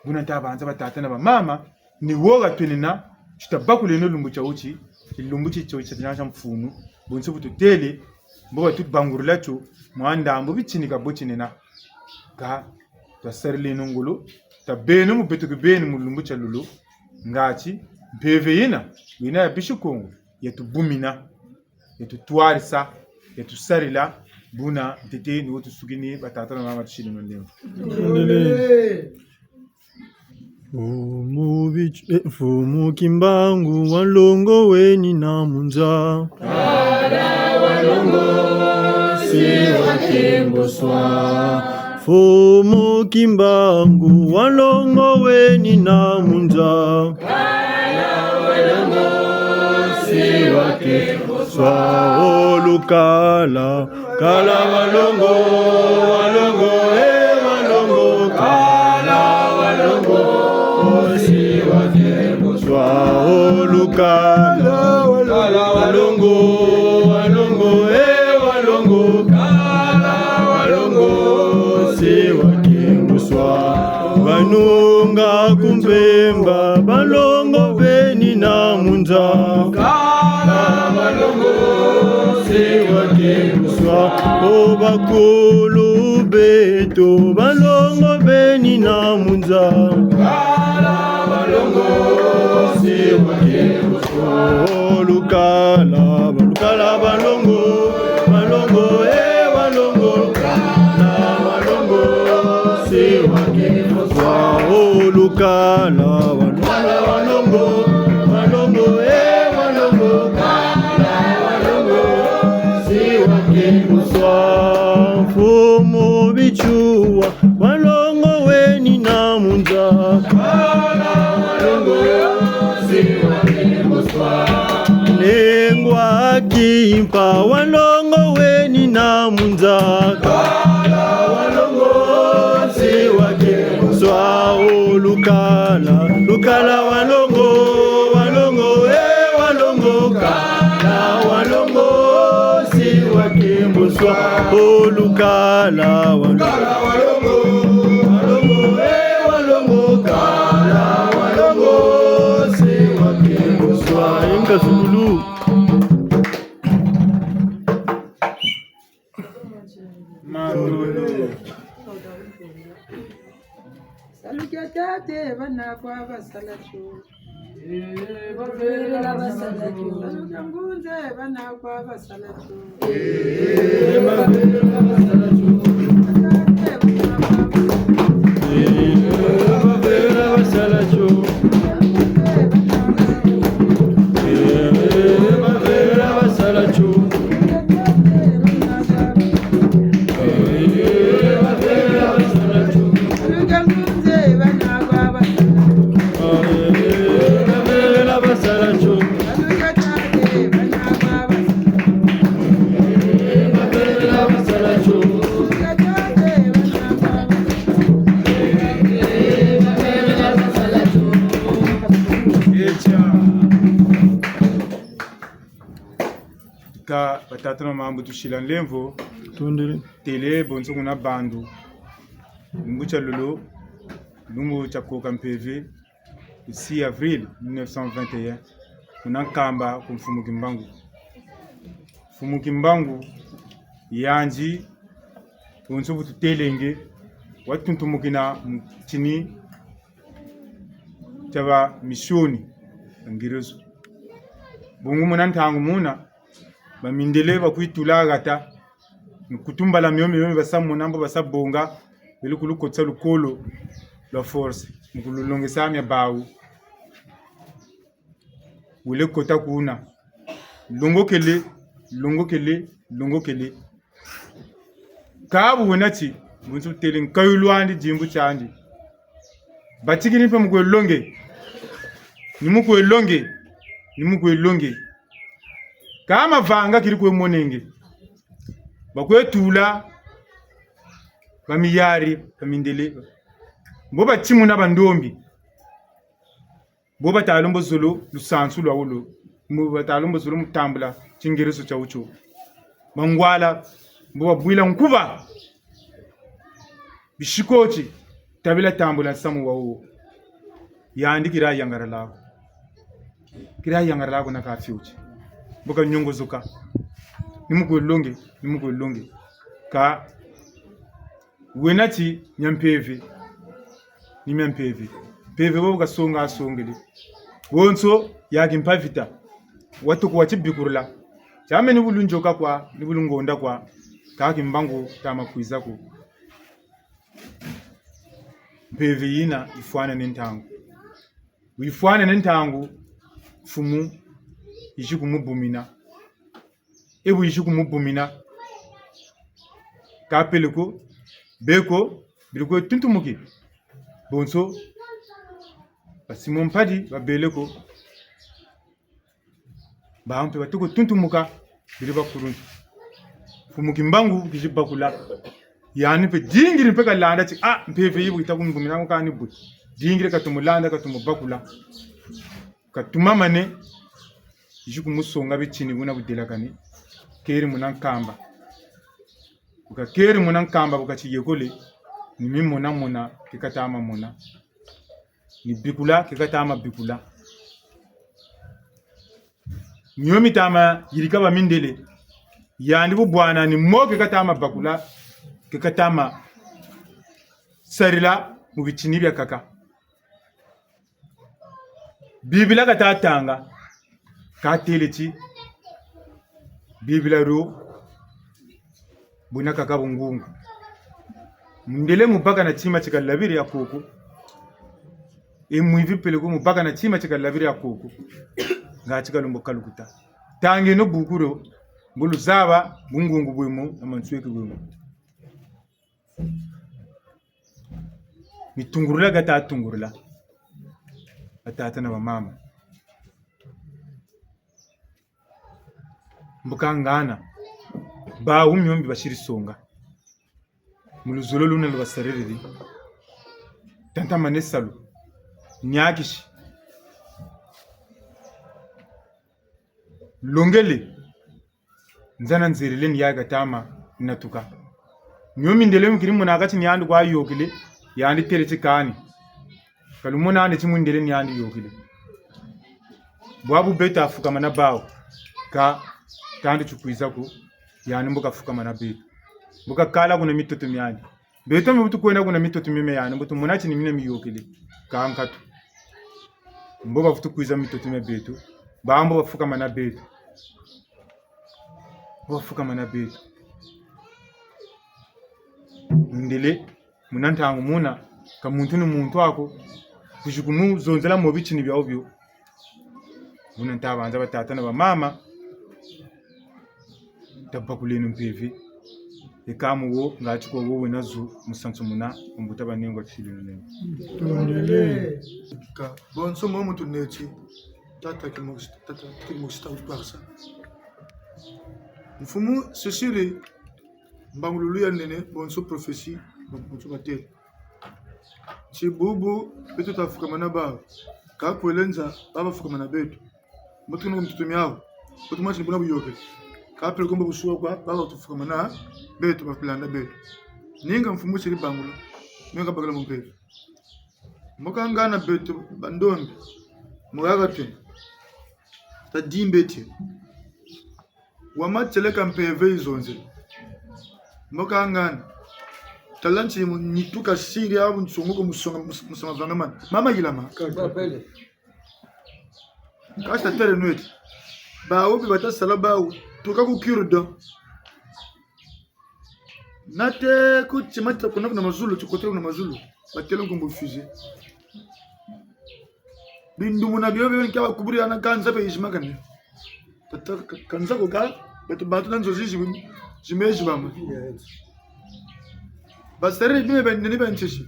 buna ntabanza batata na mama ni woga twenina chitabakule no lumbu cha uchi ilumbu chicho cha mfunu bunso bututele mbo tutbangurula cho mwanda mbo bichinika bochinena ka tasarle nongolo tabeno mubetuke beni mulumbu cha lulu ngachi mpeve yina ya bishukongo yatubumina yatutwarisa yatusarila buna tete ni wotu sugini batata na mama tushili mwendeo. Fumu kimbangu walongo weni na munza kala walongo si wakemboswa. Fumu kimbangu walongo weni na munza kala walongo si wakemboswa. Olukala kala walongo walongo walongo kala walongo si wakemboswa. Olukala walongo walongo walongo kala walongo si wakemboswa. Banunga kumpemba balongo beni na munza kala walongo si wakemboswa. Obakulu beto balongo beni na munza kala walongo si wakemboswa. Olukala balongo balongo walongo kala walongo si wakemboswa. Olukala walongo balongo walongo kala walongo si wakemboswa. Fumu bichua walongo weni na munza kala walongo si wakemboswa. Nengwa kimpa walongo weni na munza kala walongo si wakemboswa. Olukala walongo walongo kala walongo si wakemboswa. Olukala walongo walongo kala walongo si wakemboswa. Inga Zulu Salutate bana kwa basalacho. Salutangunze bana kwa basalacho. Ka batata na mambo tushila nlemvo tundiri tele bonso na bandu lungu cha lolo lungu cha koka MPV 6 avril 1921 kuna kamba kumfumu kimbangu. Fumu kimbangu yanji bonso butu telenge watuntumukina chini chaba mishoni ngirezo bungu munantangu muna bamindele bakwitula gata nkutumba la myomi basamu nambo basabonga bilikuluko lukolo la force nkululongesa amya bawu wile kota kuna longokele kabu wenati bunsu telen kayulwandi jimbu chandi batikini pe mkwelonge nimukwelonge kama vanga kiri kwe monenge bakwetula bamiyari bamindele boba timu na bandombi boba talombo zolo lusansu lwawulo boba talombo zolo mutambula chingereso cha ucho mangwala boba bwila nkuba bishikochi tabila tambula samu wawo yandi kira yangara lago na kafyuchi boka nyongo zuka nimukwelonge ka wenati nyampevi peve boka songa asongele wonso yaki mpavita watu kwa chibikurula chame ni bulunjoka kwa ni bulungonda kwa kaki mbangu tama kuizako mpeve yina ifwana n'entango wifwana n'entango fumu ishi kumubumina ebu ishi kumubumina kapeliko beko biliko tuntumuki bonso basimon padi babeleko baampe batuko tuntumuka biliba kuruntu fumuki mbangu kishi bakula yani pe dingiri pe kalanda ci mpeve yibu itakumbumina ko kani bu dingiri katumulanda katumubakula katumamane ishi kumusonga bicini buna budelakani keri munankamba buka keri munankamba buka chiyekole ni mimona mona kikatama mona ni bikula kikatama bikula nyomi tama yirikaba mindele yandi bu bwana ni mo kikatama bakula kikatama sarila mu bicini bya kaka bibila katatanga kateleci bibila ro buna kaka bungungu mndele mubaka na chima chika labiri ya koko mwivi peleko mubaka na chima chika labiri ya koko nga chika lumboka lukuta tangi no bukuro bulu zaba bungungu bwemo na mansweke bwemo mitungurula gata tungurula atata na mama mbukangana ba umyombi bashiri songa muluzolo luna lwasarereri tanta manesalu nyakishi longele nzana nzerele niyaga tama natuka nyomi ndele mukiri munagati nyandu kwa yokile yandi tereci kani kalumona ande chimundele nyandi yokile bwabu beta afuka mana bawo ka kandi chukwiza yani mbuka fuka mana betu mbuka kala kuna mitoto myani beto mbutu kwenda kuna mitoto mime yani mbutu munachi ni mine miyokile kankatu mboba futu kwiza mitoto mime betu bambo bafuka mana betu bafuka mana betu ndele munantangu muna kamuntu n'umuntu wako kujukumu zonzela mu bicini bya obyo munantabanza batata na bamama tabakulenu mpevi ekamu wo ngachiko wowe nazo musanso muna umbuta banengo chilino ne tondele ka bonso mo mutu neti tata kimosta uparsa mfumu sesiri mbangululu ya nene bonso prophecy mutu batel chibubu betu tafuka mana ba ka kwelenza baba fuka mana betu mutu no mtutu myao mutu mwachi buna buyoke ka pele komba busuwa kwa baba tufuka mana betu bafilanda betu ninga mfumu chiri bangulu ninga bagala mpevi mukangana betu bandombe mugaga tu ta dimbeti wamatseleka mpeve izonze mukangana talanchi nituka siri abu nsongo musonga vangaman mama yilama Kapele. kasta tele nuet ba obi bata sala ba tuka ku kirdo nate ku chimata kuna mazulu chikote kuna mazulu batelo ngombo fuze bindu muna biobe nkawa kuburi ana kanza pe ismakane tata kanza ko ka betu batu nanzo zimeji bama basere bime bendeni benchishi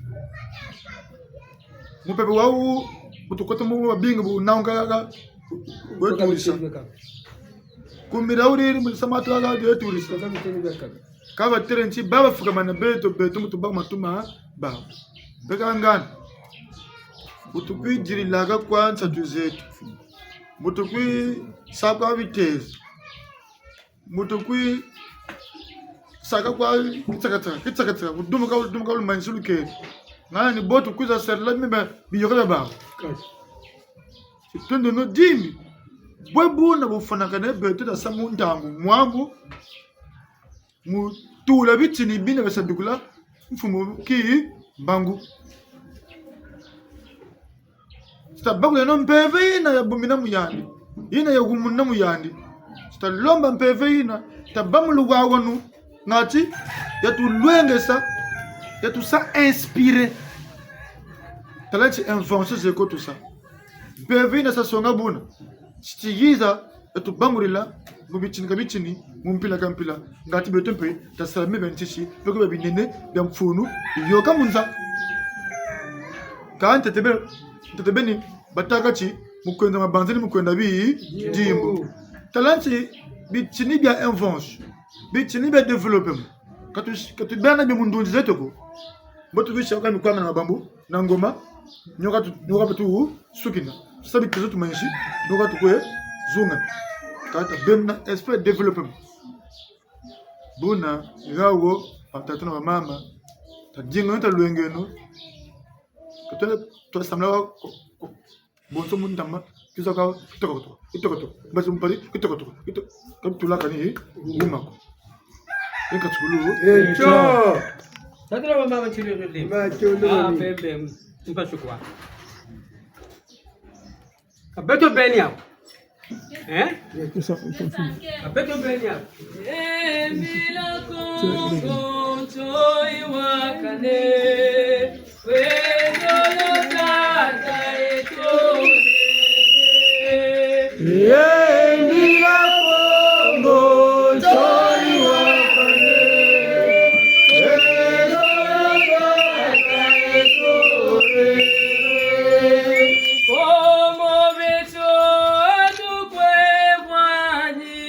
mupepe wau butukoto mu babinga bu naunga weturisa kumira uri mu samatu aga weturisa kava terenchi baba fuka mana beto mutu ba matuma ba beka ngana butukwi jiri laga kwanza tuzetu butukwi saka vitezi butukwi saka kwa kitsakatsa udumuka ulumanyisulu ke ngana ni botu kuza serla mimba biyokela ba tundu no dimi bwebuna bufanaka ne betu da samu ndangu mwambu mu tula bitini bina basabikula mfumu ki mbangu stabaku ya no mpeve ina ya bumina muyandi ina ya gumuna muyandi stalomba mpeve ina tabamulu wawanu ngati ya tu luengesa ya tu sa inspiré talenti invention zeko tout ça bevi na sasonga buna stigiza ya tu bangurila mubichini kabichini mumpila kampila ngati betempe tasalame bentishi beko babinene byamfunu yoka munza kan tetebeni batakachi mukwenda mabanzini mukwenda bi dimbo talenti bichini bya invention bichini bya développement katu bana bi mundunzi zetoko botu bisha kwa mikwanga na bambu na ngoma nyoka tu sukina sabi tezo tu manji nyoka tu kwe zunga kata benna esprit développement buna ngawo patatu na mama tadingo ta luengeno katole to samla bonso mundama kisaka itokoto basu mpari itokoto kaptula kani ngumako ekatulu Echo. Tadra mama chile ndio. Macholo. Bembe mpashukwa. Abeto benia. Abeto benia. Mila kongo joy wakane wedolo tata eto Mila kongo joy wakane wedolo tata eto como beso tukwe mwani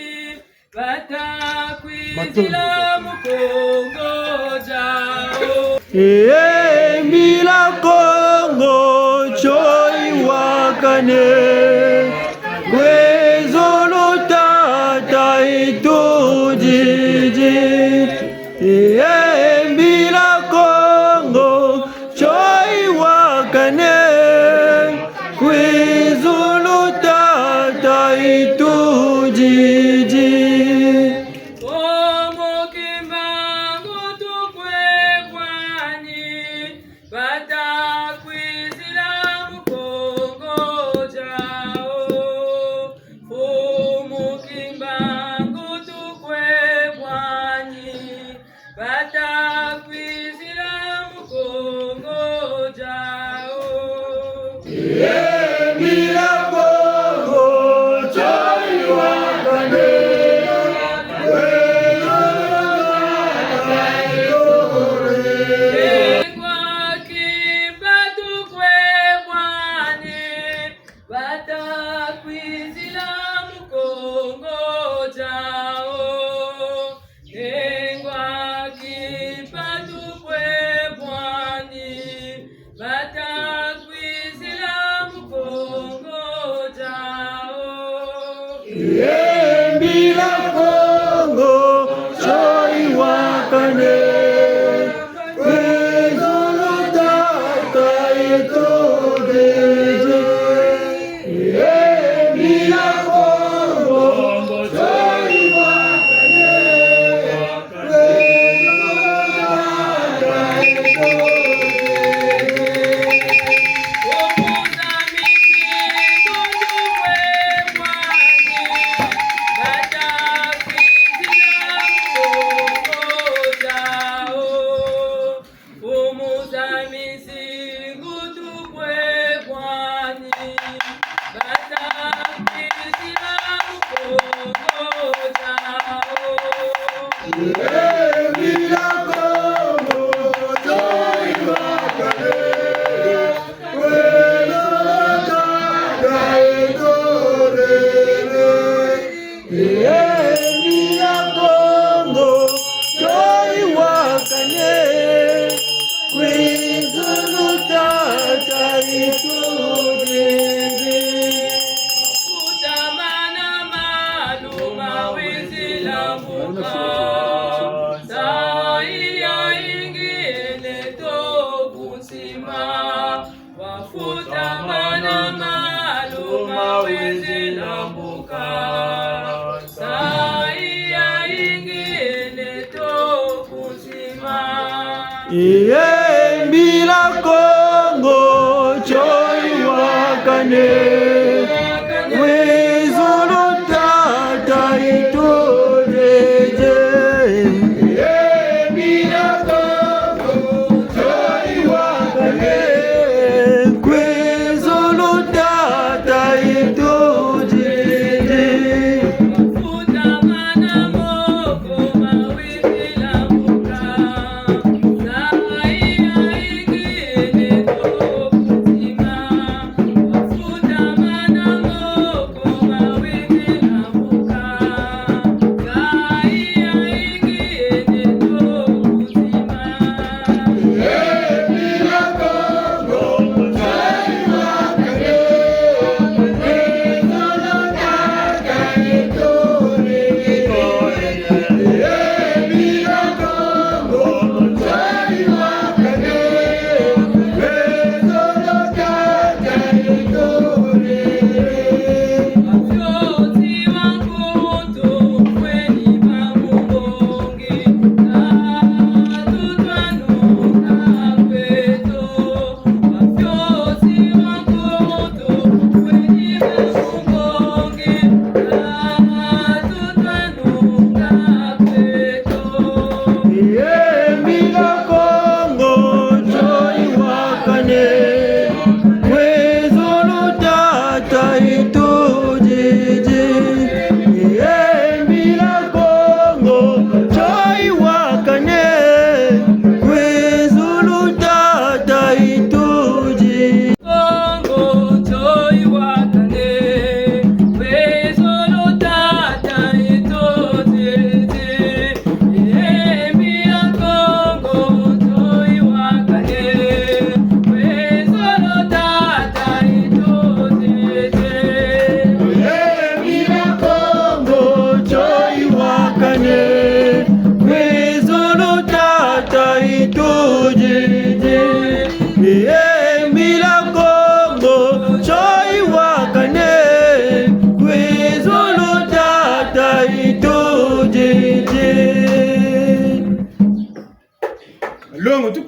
batakwizila mukongo jao Mila kongo joy wakane wezolo tata ito jiji Mila kongo joy wakane wezolo tata ito jiji como kimbangu tukwe mwani batakwizila mukongo jao fumu kimbangu tukwe mwani batakwizila mukongo jao Mila kongo joy wakane Mila kongo joy wakane wezolo tata ito jiji Mila kongo joy wakane wezolo tata ito Mila kongo joy wakane wezolo tata ito jeje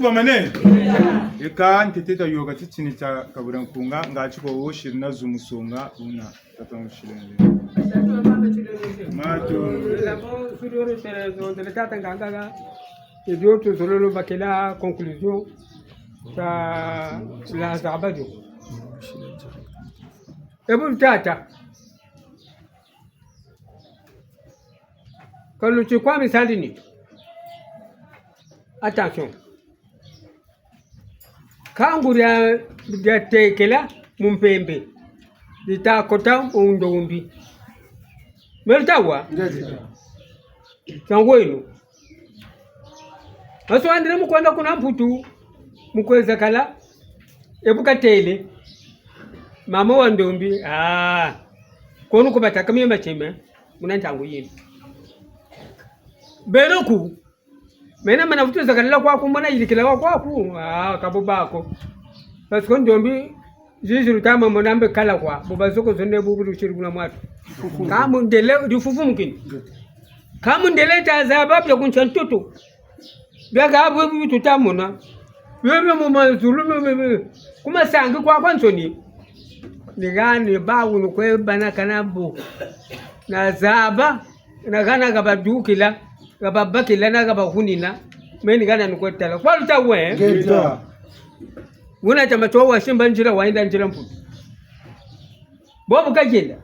kuba mane eka ntiteta yoga titini cha kaburankunga ngachiko woshiri na zumusonga una tatamushirende mato Labo surioro terezo de tata nganga idio tu sololo bakela conclusion ta la zabado. Ebu tata quand tu crois misandini attention kanguria ya tekela mumpembe litakota undumbi meltawa sangwenu aso andire mukwenda kuna mputu mukweza kala ebukatele mama wa ndombi konu kubataka mimi macheme munantangu yini beroku mena manavutu zakalala kwako mbona ilikila kwako kabubako basiko ndombi ziziru tama monambe kala kwa bobazoko zonde bubulu shirikuna mwatu kamu ndele difufu mkini kamu ndele tazaba bya kunchantutu byaga abo bitu tamona bebe mu mazulu kuma sangi kwa kwansoni nigani bawu nokwe bana kanabo na zaba na kana gabadukila gababakila na gabahunina meni kana nukwetala kwa lutawe Geta. Wuna chama chowa shimba njira waenda njira mputu. Bobu kajenda.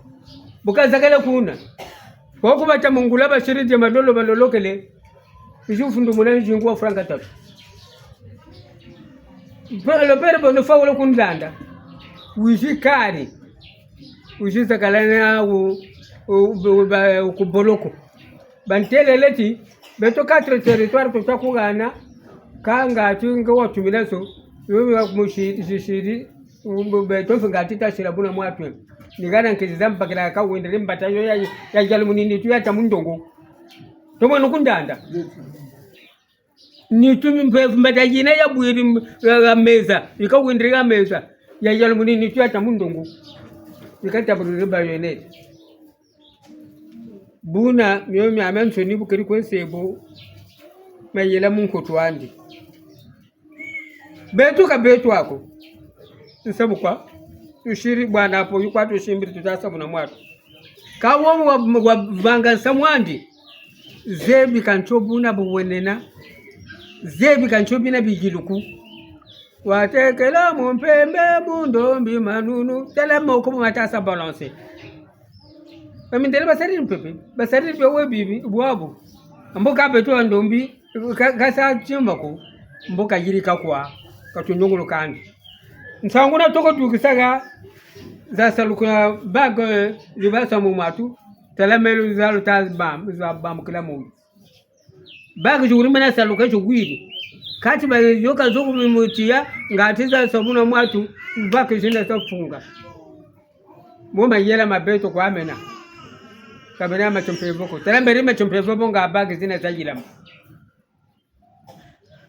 Bukazakala kuna. Boku bata mungula bashiri je madolo balolokele. Ijufundu munani jingwa franka tatu. Lo pere bono fawolo kunlanda. Wijikari. Wijizakalana u kuboloko. Bantele leti beto 4 territoire to takugana kanga tunga watu minaso yomi wa kumushiri beto fingati shira buna mwatwe nigana nkiziza mpakira ka wendele mbata yo ya jalmunini tu ya tamundongo tomo nukundanda ni tumi mbata jina ya bwiri ga meza ikawendele ga meza ya jalmunini tu ya tamundongo ikata buri ba yone buna myomi amenso ni bukari kwensebo mayela munkotwandi betu ka betu wako nsabu kwa ushiri bwana hapo yuko watu shimbiri tutasabu na mwatu kawo wa vanga samwandi zebi kanchobuna buwenena zebi kanchobina bigiluku watekela mumpembe mundombi manunu telemo ko matasa balance amindele basari mpepe basari byo bibi bwabo mboka betu ndombi kasa chimbako mboka yirika kwa katunyongolo kandi nsanguna toko tukisaga za saluka bag libasa mu matu telemelu zalu tazbam za bam kila mu bag juri mena saluka jugwiri kati ba yoka zoku mimutia ngati za sabuna mwatu bak jinda tafunga moma yela mabeto kwa amena kabena machompevoko telemberi machompevoko nga bag zina tajila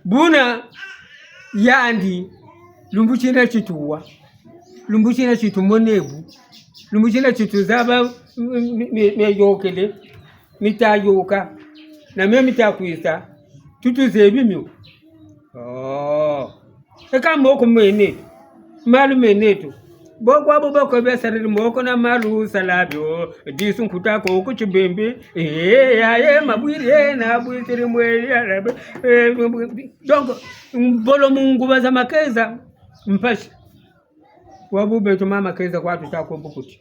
buna yandi lumbuchina chituwa lumbuchina chitumonebu lumbuchina chituzaba meyokele mitayoka na mimi mitakwisa tutuzebimyo eka moko mene malu meneto bokwa boko besariri moko na malu salabyo disun kutako ko chibembe aye mabwire na bwitiri mweli arabe donc mbolo mungu baza makeza mpashi wabube to mama keza kwa tutako bukuti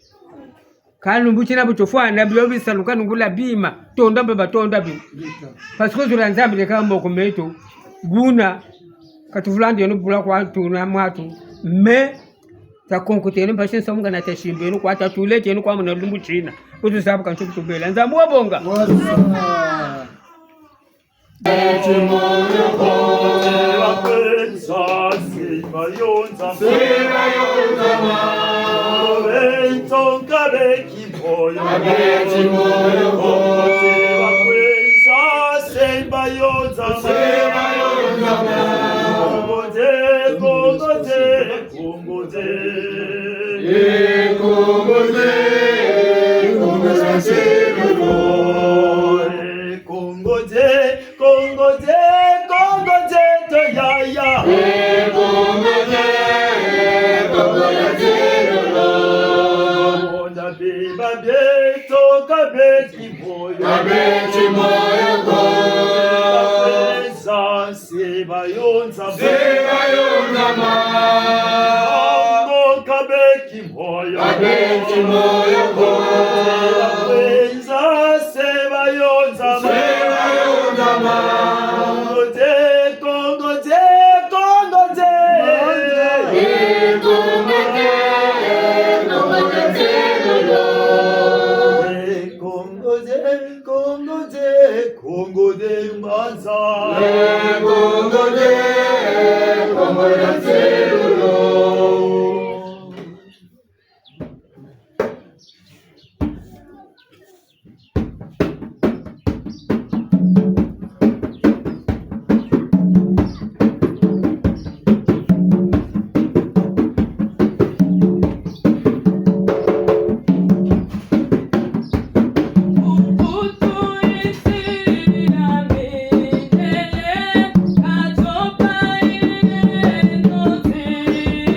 kanu mbuchina butofana byo bisaluka ngula bima tonda baba tonda bima parce que turanzambe kama moko meto buna katuvulandi no bula kwa tuna mwatu me ta konkuteni mpashe somunga na tashimbeni kwa tatulete kwa mna lumbu china kutu sababu kancho kutubela nzamu wabonga Congo, to ya ya Kabeti moyo go Sebayonza ma Kabeti moyo go Sebayonza ma Congo de Manza, Congo de Celulo. Thank you.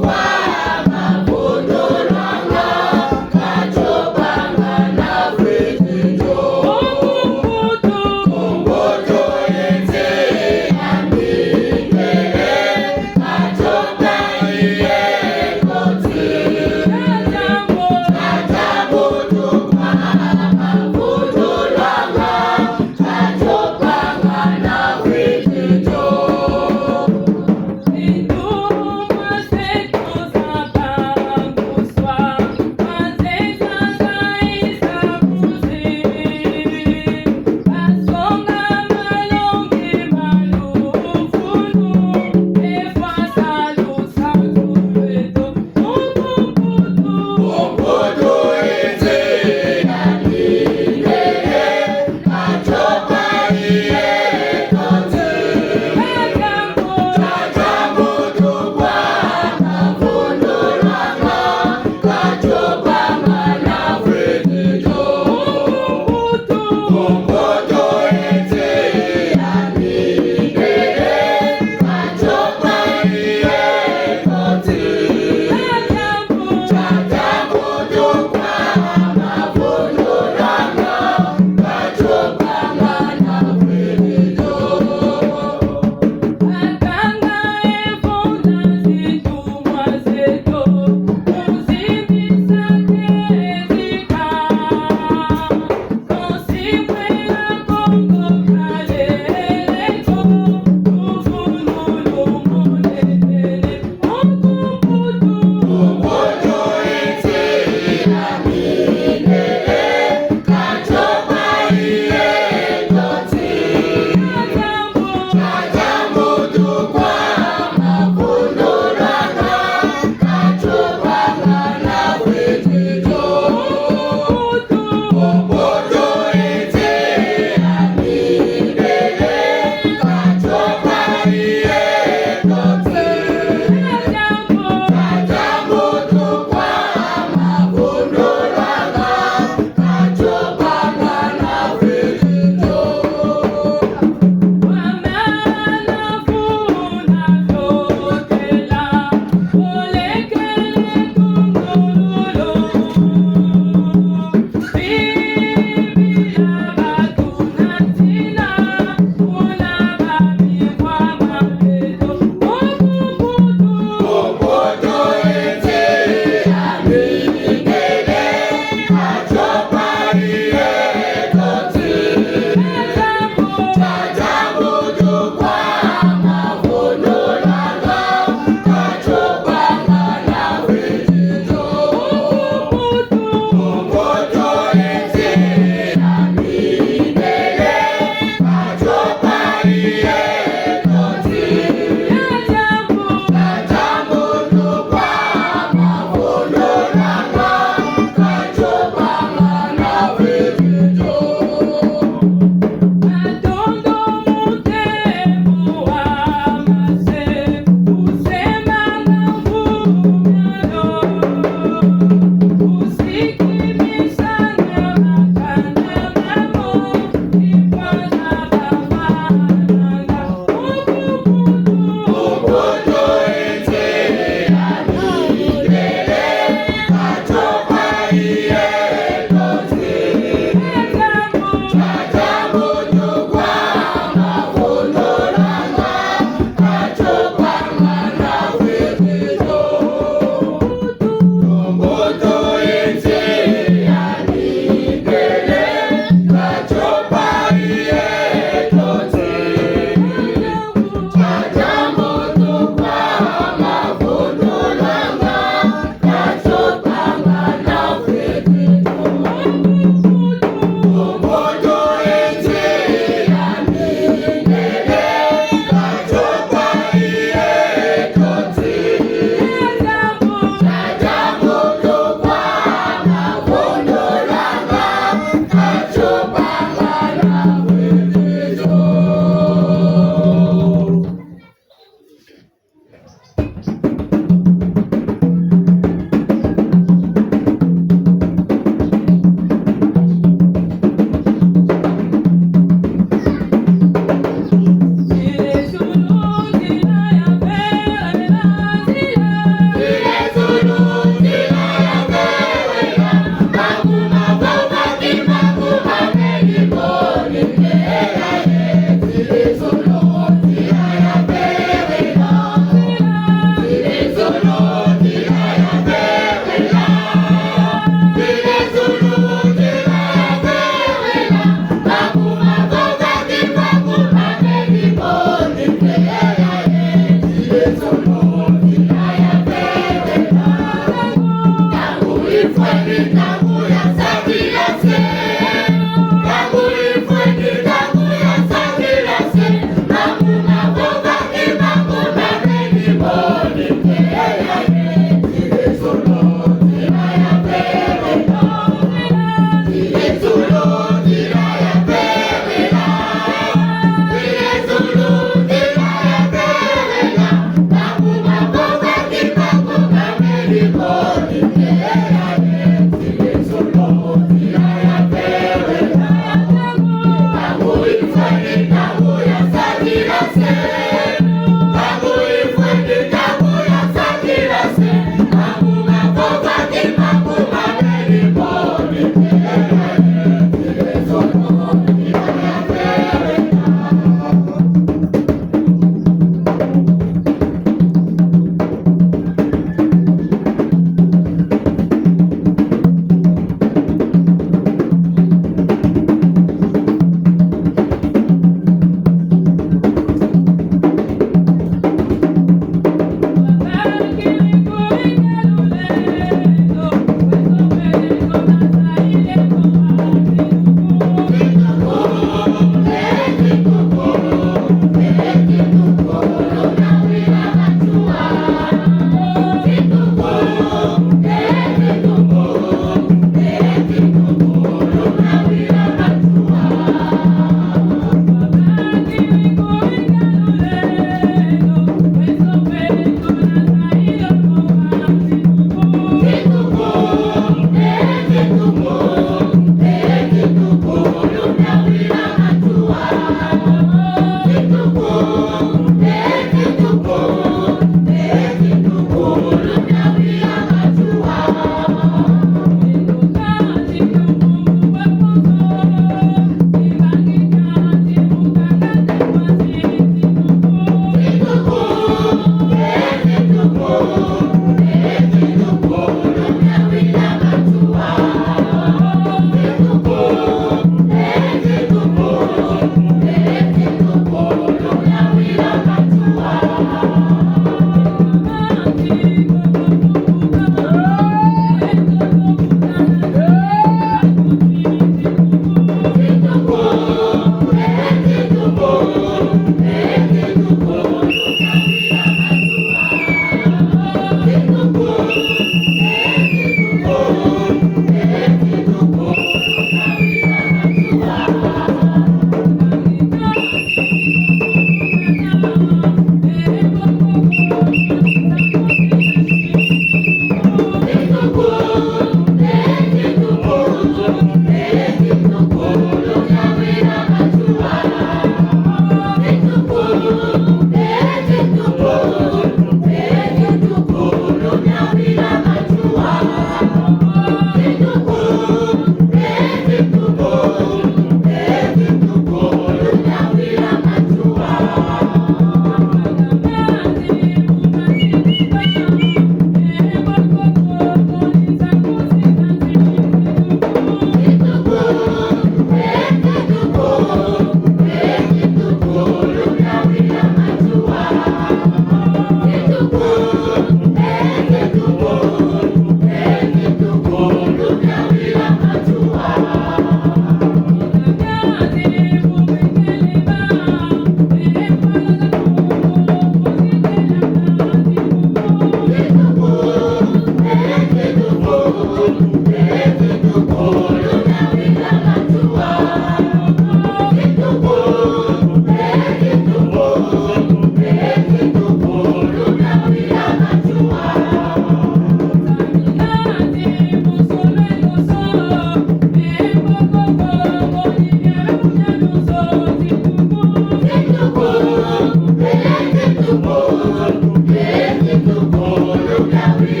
Oh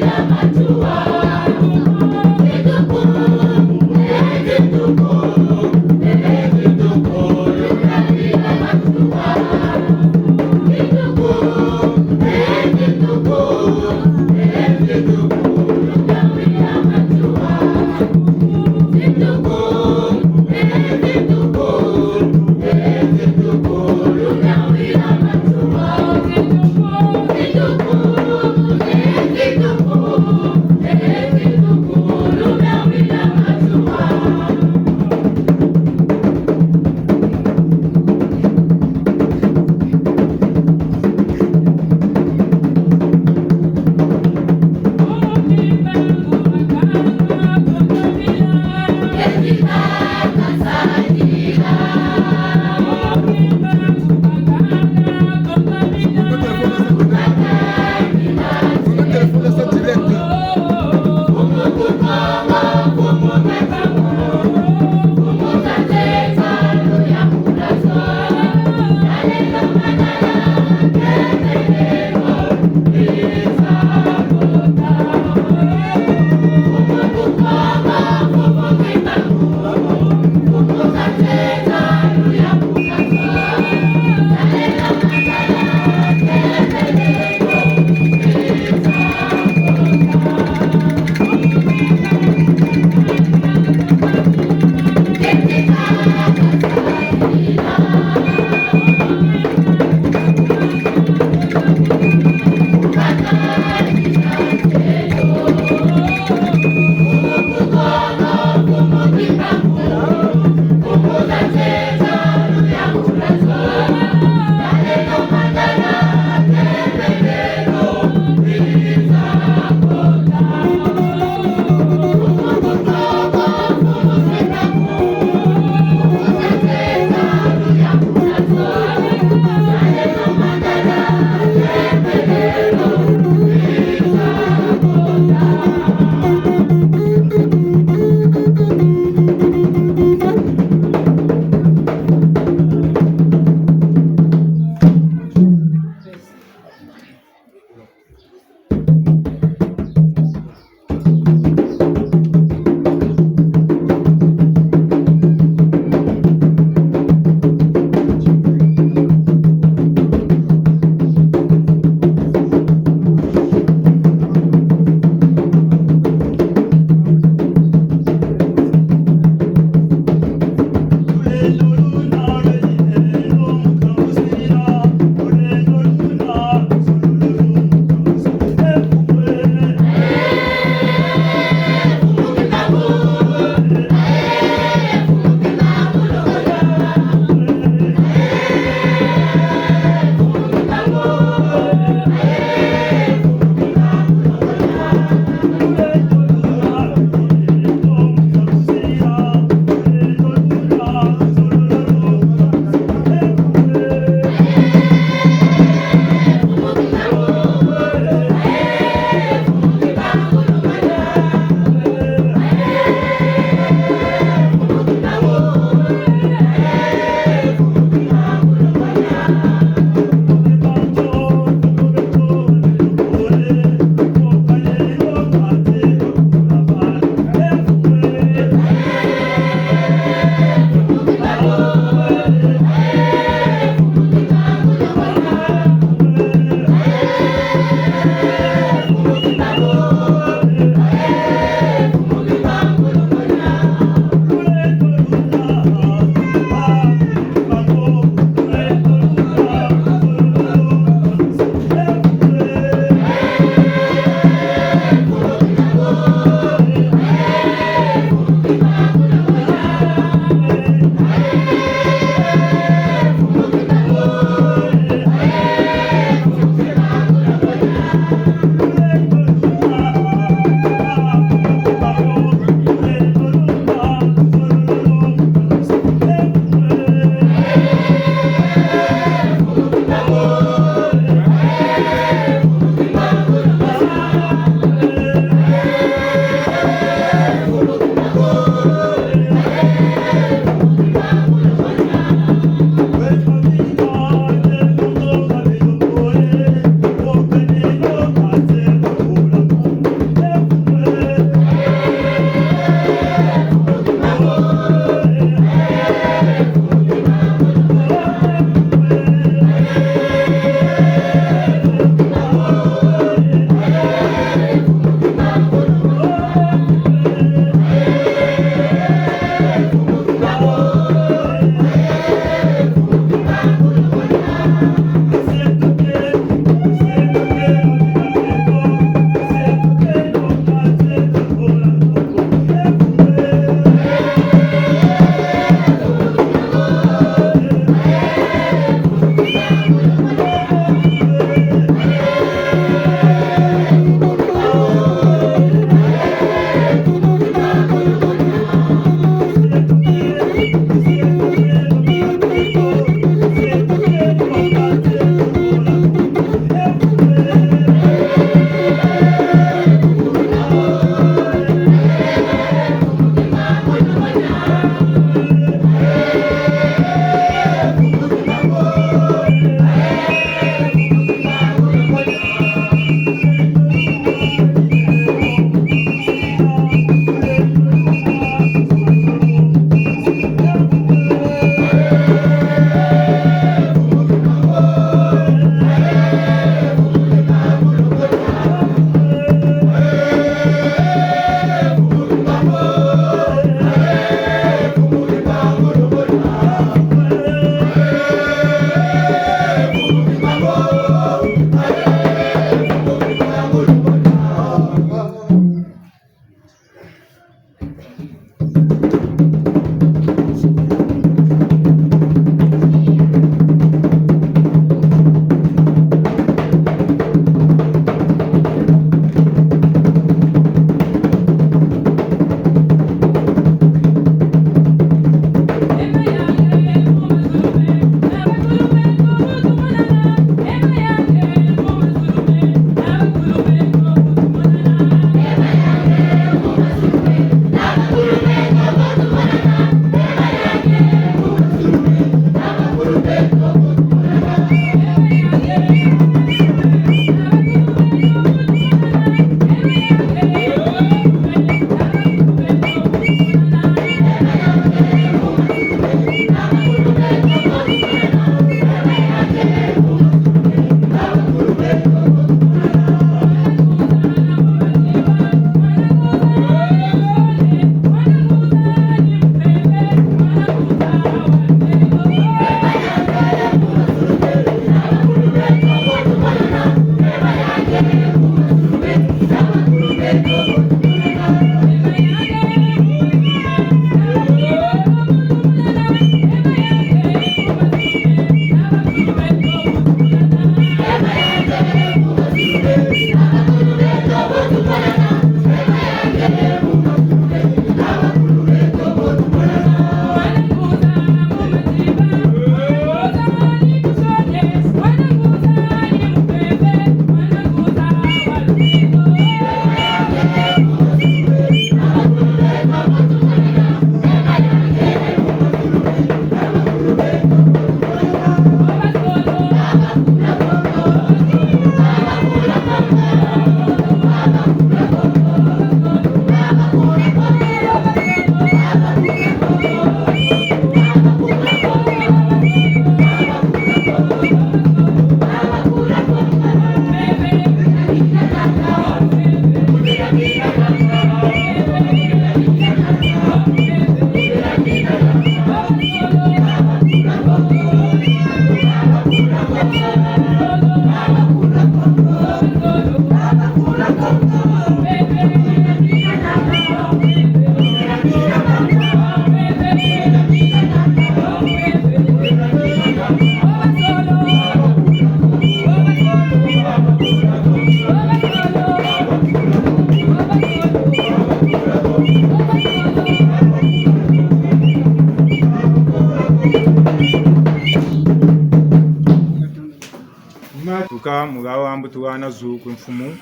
ika mugawa ambutu wana zu kumfumu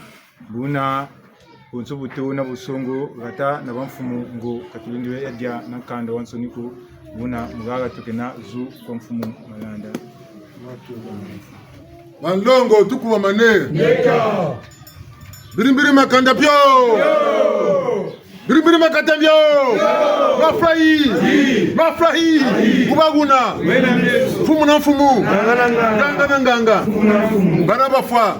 buna bunso butuna busongo gata na bamfumu ngo katulindwe yadya nankanda wansoniku buna mugaga tukena zu kumfumu malanda Mandongo tukuwa mane. Neka. Birimbiri makanda pyo. Birimbiri makanda pyo. Mafrahi. Kubaguna. Fumu na fumu. Nganga. Baraba fwa.